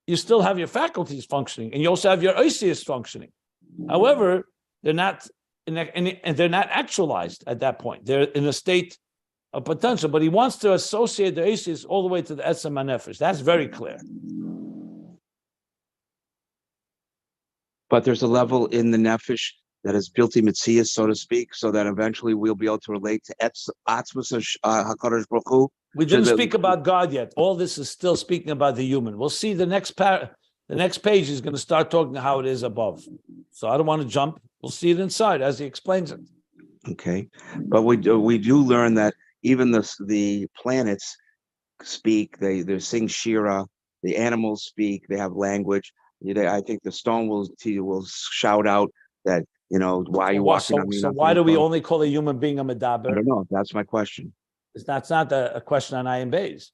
you still have your faculties functioning, and you also have your oisius functioning. However, they're not actualized at that point. They're in a state of potential. But he wants to associate the oisius all the way to the etzem nefesh. That's very clear. But there's a level in the nefesh that is bilti mitzias, so to speak, so that eventually we'll be able to relate to atzmus hakadosh baruch Hu. We didn't speak about God yet. All this is still speaking about the human. We'll see the next page is going to start talking how it is above. So I don't want to jump. We'll see it inside as he explains it. Okay, but we do learn that even the planets speak. They sing shira. The animals speak. They have language. I think the stone will shout out that, why are you walking on me? So why do we only call a human being a medaber? I don't know. That's my question. That's not a question on Ayin Beis.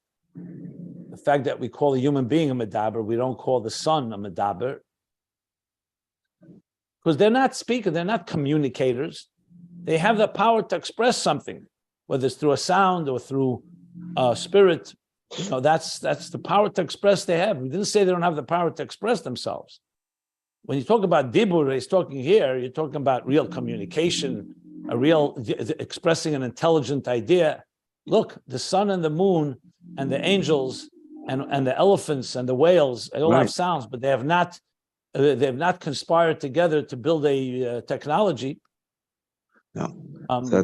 The fact that we call a human being a medaber, we don't call the sun a medaber, because they're not speakers, they're not communicators. They have the power to express something, whether it's through a sound or through spirit. That's the power to express they have. We didn't say they don't have the power to express themselves. When you talk about dibur, he's talking here, you're talking about real communication, expressing an intelligent idea. Look, the sun and the moon and the angels and the elephants and the whales, they all have sounds, but they have not conspired together to build a technology. No.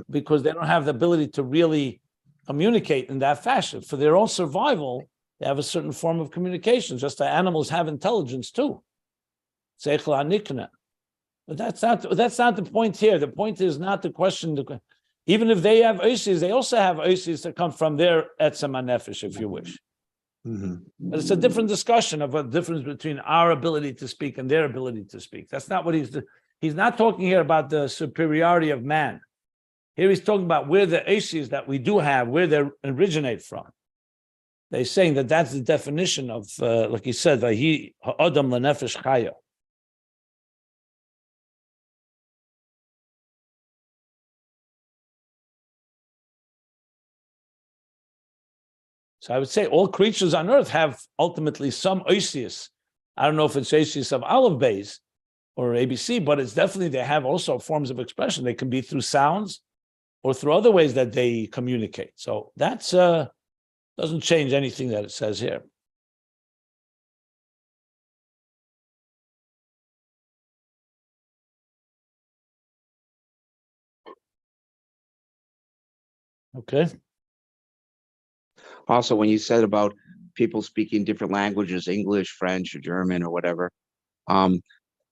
Because they don't have the ability to really communicate in that fashion. For their own survival, they have a certain form of communication, just like animals have intelligence too. But that's not the point here. The point is not the question. Even if they have oisius, they also have oisius that come from their etzem nefesh, if you wish. Mm-hmm. But it's a different discussion of a difference between our ability to speak and their ability to speak. That's not what he's not talking here about the superiority of man. Here he's talking about where the oisius that we do have, where they originate from. They're saying that that's the definition of, like he said, Vahi ha'adam lenefesh chaya. So I would say all creatures on earth have ultimately some oisius. I don't know if it's oisius of Aleph Beis or ABC, but it's definitely, they have also forms of expression. They can be through sounds or through other ways that they communicate. So that's doesn't change anything that it says here. Okay. Also, when you said about people speaking different languages, English, French, or German, or whatever,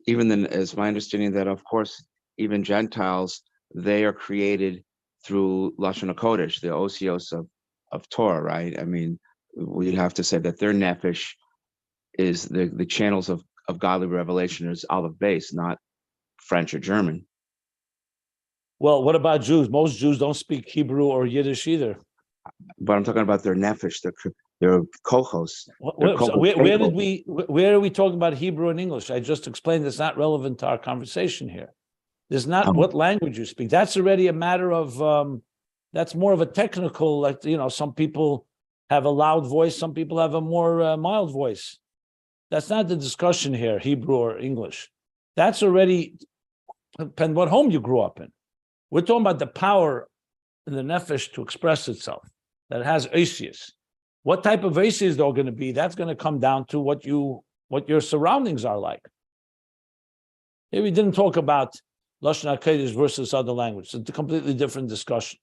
even then, as my understanding that, of course, even Gentiles, they are created through Lashon HaKodesh, the osios of Torah, right? I mean, we'd have to say that their nefesh is the channels of godly revelation is Aleph Beis, not French or German. Well, what about Jews? Most Jews don't speak Hebrew or Yiddish either. But I'm talking about their nefesh, their kohos. Where are we talking about Hebrew and English? I just explained it's not relevant to our conversation here. There's not what language you speak. That's already a matter of, that's more of a technical, like, some people have a loud voice, some people have a more mild voice. That's not the discussion here, Hebrew or English. That's already, depends what home you grew up in. We're talking about the power in the nefesh to express itself, that it has oisius. What type of aces they're going to be, that's going to come down to what your surroundings are like. Here we didn't talk about Lashon HaKodesh versus other languages. It's a completely different discussion.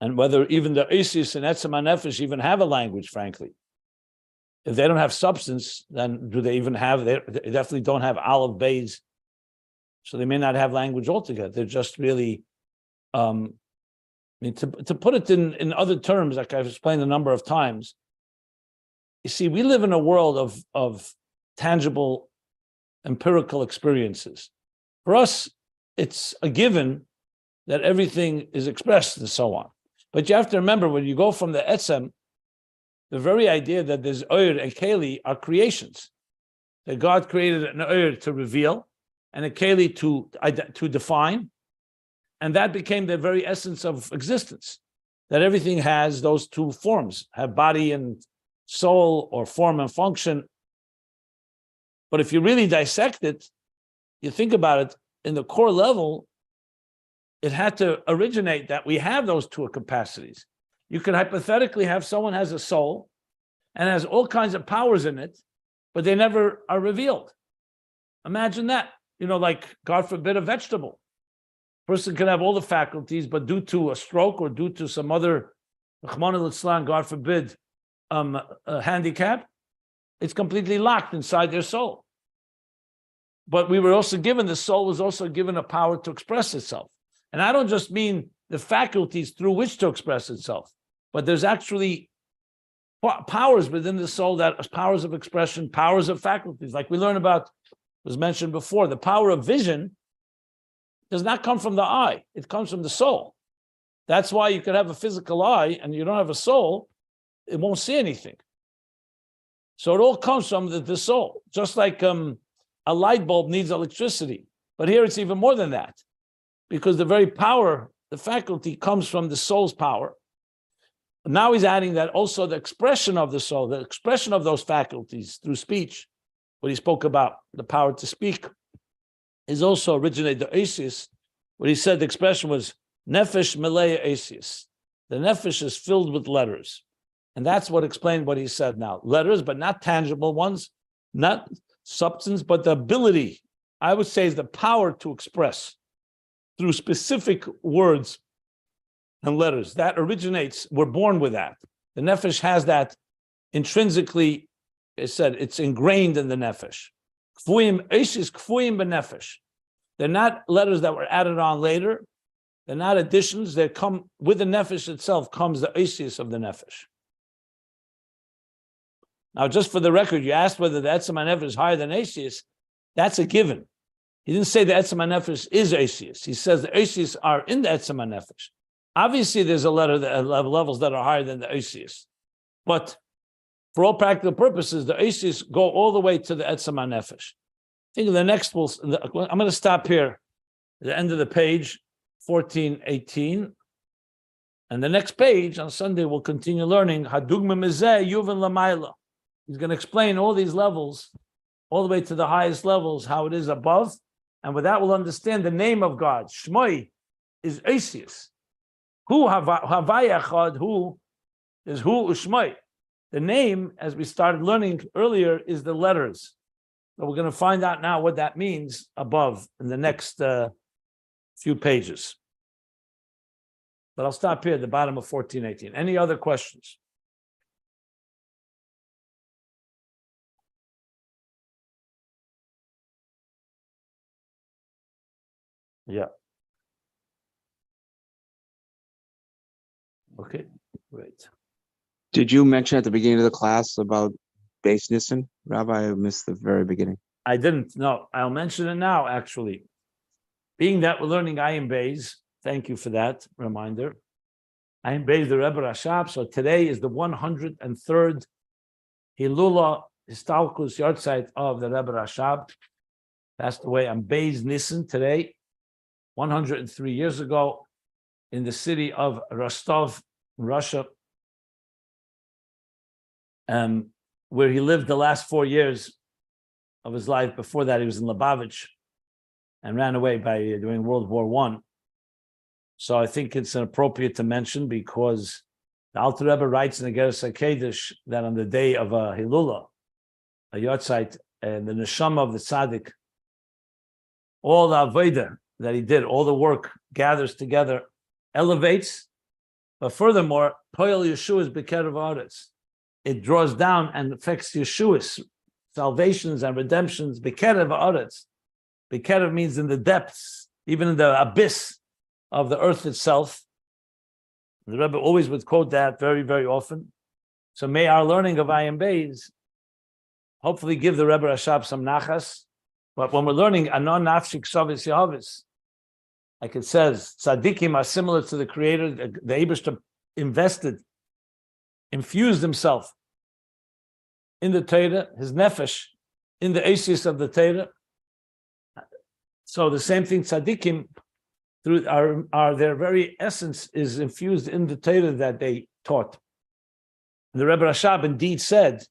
And whether even the Isis and Etzem HaNefesh even have a language, frankly. If they don't have substance, then do they even have, they definitely don't have Ayin Beis. So they may not have language altogether. They're just really, I mean, to put it in other terms, like I've explained a number of times, you see, we live in a world of tangible, empirical experiences. For us, it's a given that everything is expressed and so on. But you have to remember, when you go from the Etzem, the very idea that there's Oyer and Keli are creations. That God created an Oyer to reveal and a Keli to define. And that became the very essence of existence. That everything has those two forms, have body and soul, or form and function. But if you really dissect it, you think about it, in the core level, it had to originate that we have those two capacities. You could hypothetically have someone has a soul and has all kinds of powers in it, but they never are revealed. Imagine that. Like, God forbid, a vegetable. Person can have all the faculties, but due to a stroke or due to some other, God forbid, a handicap, it's completely locked inside their soul. But we were also given, the soul was also given a power to express itself. And I don't just mean the faculties through which to express itself, but there's actually powers within the soul, that powers of expression, powers of faculties. Like we learn about, was mentioned before, the power of vision does not come from the eye, it comes from the soul. That's why you could have a physical eye and you don't have a soul, it won't see anything. So it all comes from the soul, just like a light bulb needs electricity. But here it's even more than that, because the very power, the faculty, comes from the soul's power. Now he's adding that also the expression of the soul, the expression of those faculties through speech, what he spoke about, the power to speak, is also originated the Asis. What he said, the expression was Nefesh Melea Asis. The Nefesh is filled with letters. And that's what explained what he said now. Letters, but not tangible ones, not substance, but the ability, I would say, is the power to express through specific words and letters. That originates, we're born with that. The Nefesh has that intrinsically, it said, it's ingrained in the Nefesh. Kfuyim, Eishis Kfuyim b'Nefesh. They're not letters that were added on later. They're not additions. They come with the Nefesh itself, comes the Eishis of the Nefesh. Now, just for the record, you asked whether the Etzem HaNefesh is higher than Eishis. That's a given. He didn't say the Etzem HaNefesh is Eishis. He says the Eishis are in the Etzem HaNefesh. Obviously, there's a letter that have levels that are higher than the Eishis. But for all practical purposes, the Eishis go all the way to the Etzem HaNefesh. I think the next I'm going to stop here at the end of the page, 1418. And the next page on Sunday, we'll continue learning Hadugma Mizeh Yuvan Lamayla. He's going to explain all these levels, all the way to the highest levels, how it is above. And with that, we'll understand the name of God. Shmoi is Eishis. Hu Havayachad, who is Hu Ushmoi. The name, as we started learning earlier, is the letters. So we're going to find out now what that means above in the next few pages. But I'll stop here at the bottom of 1418. Any other questions? Yeah. Okay, great. Did you mention at the beginning of the class about Beis Nissen? Rabbi, I missed the very beginning. I didn't. No, I'll mention it now, actually. Being that we're learning Ayin Beis, thank you for that reminder. Ayin Beis, the Rebbe Rashab. So today is the 103rd Hilula Histalkus Yartzeit of the Rebbe Rashab. Passed away on Beis Nissen today, 103 years ago, in the city of Rostov, Russia. where he lived the last 4 years of his life. Before that, he was in Lubavitch and ran away during World War I. So I think it's appropriate to mention because the Alter Rebbe writes in the Geras HaKedesh that on the day of a Hilula, a Yortzeit, and the neshama of the tzaddik, all the avodah that he did, all the work gathers together, elevates, but furthermore, Poel Yeshua's Bekerev Haaretz. It draws down and affects Yeshua's salvations and redemptions, Bekerev Haaretz. Bekerev means in the depths, even in the abyss of the earth itself. The Rebbe always would quote that very, very often. So may our learning of Ayin Beis hopefully give the Rebbe Rashab some nachas. But when we're learning anon nafshik savis yahavis, like it says, tzaddikim are similar to the Creator. The Eibishter infused himself in the Torah, his nefesh, in the asis of the Torah. So the same thing, tzaddikim, through their very essence is infused in the Torah that they taught. And the Rebbe Rashab indeed said,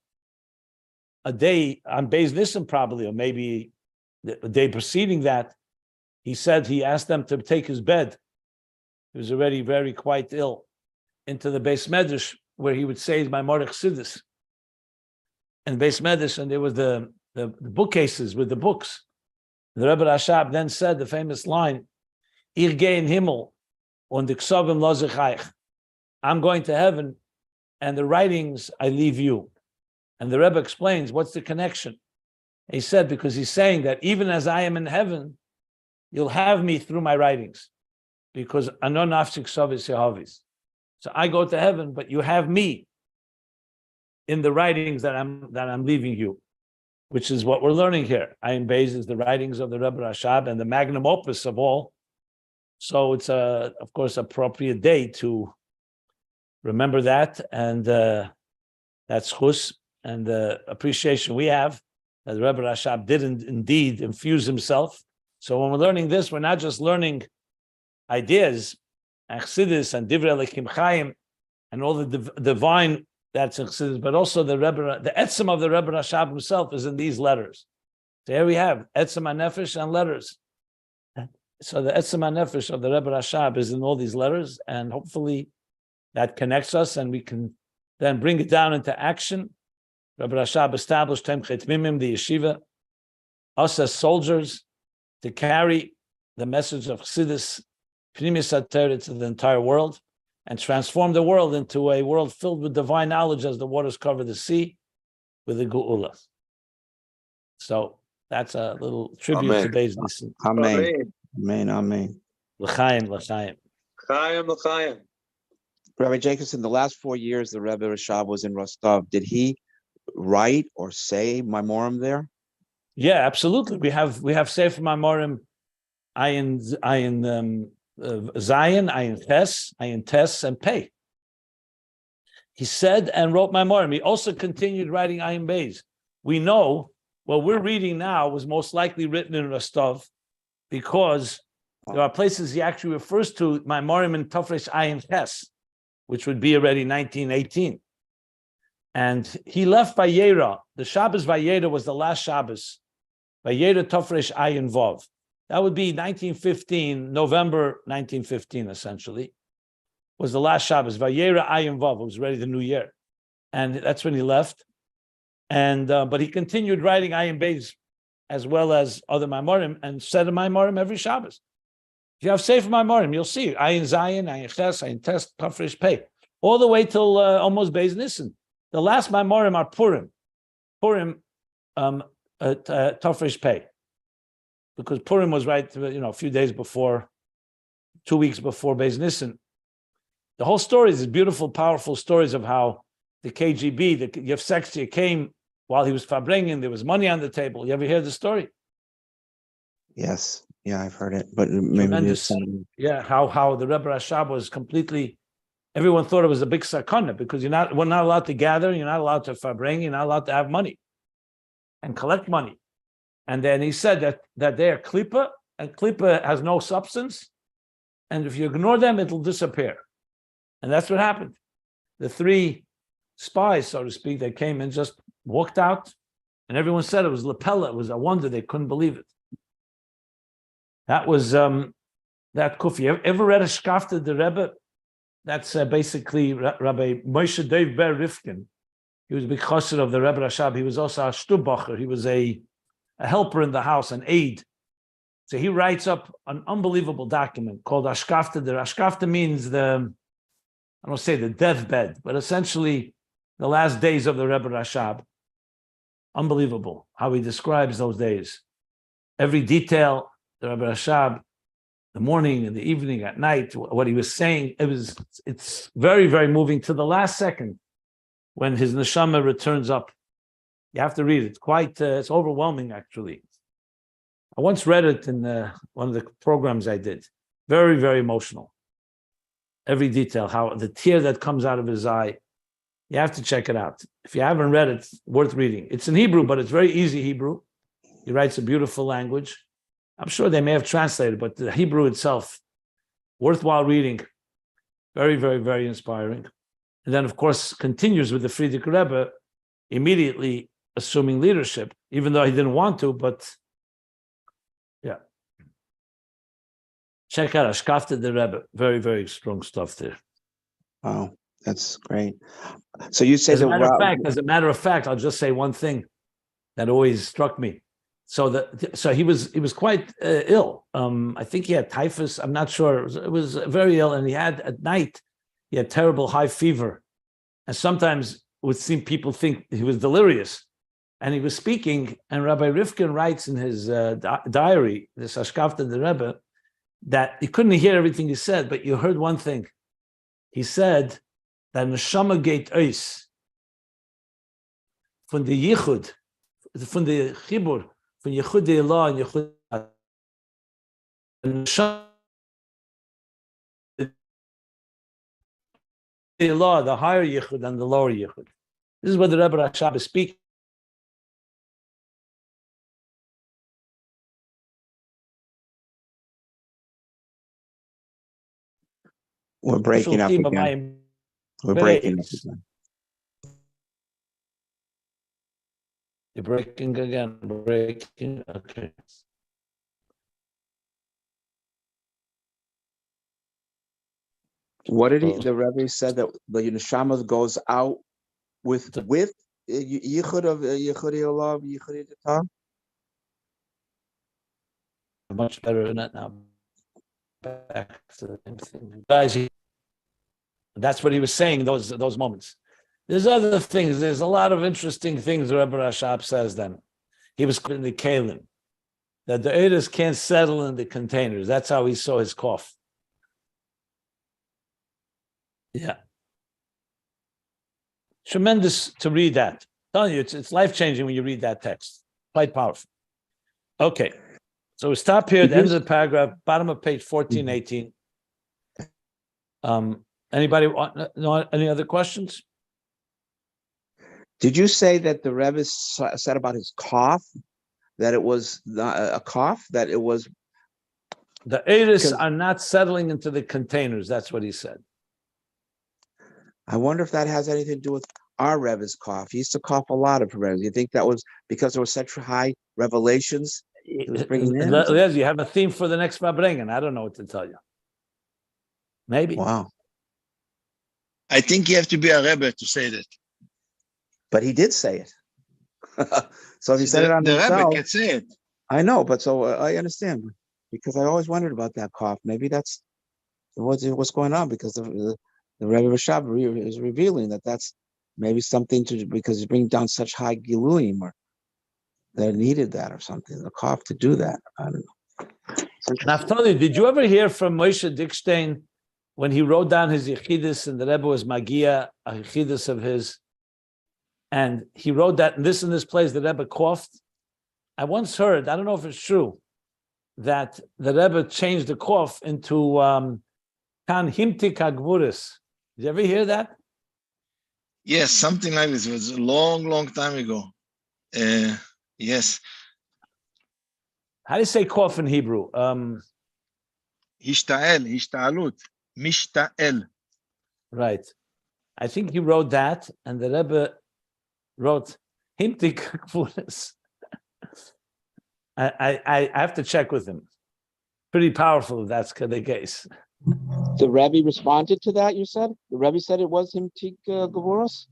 a day on Beis Nissen probably, or maybe the day preceding that, he said he asked them to take his bed. He was already very quite ill, into the Beis Medrash, where he would say my Morech Siddur. And Beis Medrash, and there was the bookcases with the books. The Rebbe Rashab then said the famous line, Ich gehe in Himmel und die Ksovim lo zechaich. I'm going to heaven, and the writings I leave you. And the Rebbe explains what's the connection. He said, because he's saying that even as I am in heaven, you'll have me through my writings, because anon nafshik savis yahavis. So I go to heaven, but you have me in the writings that I'm leaving you, which is what we're learning here. Ayin Beis is the writings of the Rebbe Rashab and the magnum opus of all. So it's of course, appropriate day to remember that, and that's chus and the appreciation we have that the Rebbe Rashab did indeed infuse himself. So when we're learning this, we're not just learning ideas, Chassidus and Divrei Elokim Chaim, and all the divine that's in Chassidus, but also the etzem of the Rebbe Rashab himself is in these letters. So here we have etzem HaNefesh and letters. So the etzem HaNefesh of the Rebbe Rashab is in all these letters, and hopefully that connects us, and we can then bring it down into action. Rebbe Rashab established Temchet Mimim, the yeshiva, us as soldiers, to carry the message of Chassidus, Pnimis HaTorah, to the entire world, and transform the world into a world filled with divine knowledge as the waters cover the sea with the Geula. So that's a little tribute Amen. to Beis Nissen. Amen. Amen. Amen. L'chaim, l'chaim. Chaim, l'chaim. Rabbi Jacobson, the last 4 years the Rebbe Rashab was in Rostov, did he write or say Maimorim there? Yeah, absolutely. We have Sefer Maimorim, Ayin Zayin, Ayin Tes, and Pei. He said and wrote Maimorim. He also continued writing Ayin Beis. We know what we're reading now was most likely written in Rostov, because there are places he actually refers to Maimorim in Tafresh Ayin Tes, which would be already 1918. And he left Vayera. The Shabbos Vayera was the last Shabbos. Vayera Tafresh Ayin Vov. That would be 1915, November 1915, essentially, was the last Shabbos. Vayera Ayin Vov. It was already the new year. And that's when he left. And but he continued writing Ayin Beis as well as other Maimorim, and said a Maimorim every Shabbos. If you have Sefer Maimorim, you'll see Ayin Zayin, Ayin Ches, Ayin Tes, Tafresh Pei, all the way till almost Beis Nissen. The last Maimorim are Purim, Tafresh Pei, because Purim was right, a few days before, 2 weeks before Beis Nissen. The whole story is beautiful, powerful stories of how the KGB, the Yevsexia, came while he was farbrengen. There was money on the table. You ever hear the story? Yes. Yeah, I've heard it. But maybe Tremendous. Yeah, how the Rebbe Rashab was completely, everyone thought it was a big sakana, because we're not allowed to gather, you're not allowed to farbrengen, you're not allowed to have money and collect money. And then he said that they are klipa, and klipa has no substance, and if you ignore them, it'll disappear. And that's what happened. The three spies, so to speak, that came and just walked out, and everyone said it was lapella. It was a wonder. They couldn't believe it. That was that kufi. You ever read a Shkafta the Rebbe? That's basically Rabbi Moshe Dov Ber Rifkin. He was a big chassid of the Rebbe Rashab. He was also a shtubacher. He was a helper in the house, an aide. So he writes up an unbelievable document called Ashkafta. The Ashkafta means I don't say the deathbed, but essentially the last days of the Rebbe Rashab. Unbelievable how he describes those days. Every detail, the Rebbe Rashab, the morning and the evening, at night, what he was saying, it's very, very moving to the last second when his neshama returns up. You have to read it. It's overwhelming, actually. I once read it in one of the programs I did. Very, very emotional. Every detail, how the tear that comes out of his eye. You have to check it out. If you haven't read it, it's worth reading. It's in Hebrew, but it's very easy Hebrew. He writes a beautiful language. I'm sure they may have translated, but the Hebrew itself, worthwhile reading. Very, very, very inspiring. And then, of course, continues with the Frierdiker Rebbe, immediately assuming leadership, even though he didn't want to, but yeah. Check out Ashkafta the Rebbe. Very, very strong stuff there. Wow, that's great. So you say As a matter of fact, I'll just say one thing that always struck me. So he was quite ill. I think he had typhus. I'm not sure. It was very ill, and he had at night he had terrible high fever, and sometimes it would seem people think he was delirious. And he was speaking, and Rabbi Rifkin writes in his diary, this Ashkafta the Rebbe, that you couldn't hear everything he said, but you heard one thing. He said that neshama geht eis von the yichud, von the chibur, von yichud Elah and yichud Elah, the higher yichud and the lower yichud. This is what the Rebbe Rashab is speaking. We're breaking up again. We're breaking up again. You're breaking again. Breaking. Okay. What did the Rebbe said that the neshama goes out with yichud of yichud Elah, yichud Elah? Much better than that now. Back to the same thing. Guys, that's what he was saying, those moments. There's other things. There's a lot of interesting things Rebbe Rashab says then. He was in the kalim, that the Eidos can't settle in the containers. That's how he saw his cough. Yeah. Tremendous to read that. I'm telling you, it's life-changing when you read that text. Quite powerful. Okay. So we stop here at the end of the paragraph, bottom of page 14, 18. Anybody want any other questions? Did you say that the Rebbe said about his cough, that it was a cough, that it was... The Eidos are not settling into the containers. That's what he said. I wonder if that has anything to do with our Rebbe's cough. He used to cough a lot of Rebbe. You think that was because there were such high revelations he was bringing in? Yes, you have a theme for the next Fabrengen. I don't know what to tell you. Maybe. Wow. I think you have to be a Rebbe to say that. But he did say it. So if he said it on the himself, Rebbe can say it. I know, but so I understand, because I always wondered about that cough. Maybe that's what's going on, because the Rebbe Rashab is revealing that's maybe something because he's bringing down such high giluim, or that needed that or something, the cough to do that. I don't know. Naftali, did you ever hear from Moshe Dickstein when he wrote down his Yechidus and the Rebbe was Magia, a Yechidus of his, and he wrote that in this place, the Rebbe coughed? I once heard, I don't know if it's true, that the Rebbe changed the cough into Kan Himti Kagvuris. Did you ever hear that? Yes, something like this. It was a long, long time ago. Yes. How do you say cough in Hebrew? Hishta'alut, mishta'el. Right. I think he wrote that, and the Rebbe wrote Himtik Gvuras. I have to check with him. Pretty powerful if that's the case. The Rebbe responded to that, you said? The Rebbe said it was him Tik Gavuras?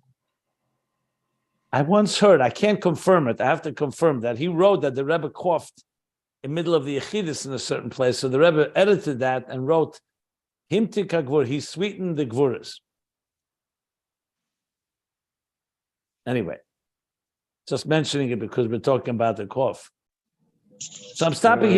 I once heard, I can't confirm it. I have to confirm that he wrote that the Rebbe coughed in the middle of the Yechidus in a certain place. So the Rebbe edited that and wrote, Himtik Gvur, he sweetened the Gvuras. Anyway, just mentioning it because we're talking about the cough. So I'm stopping here.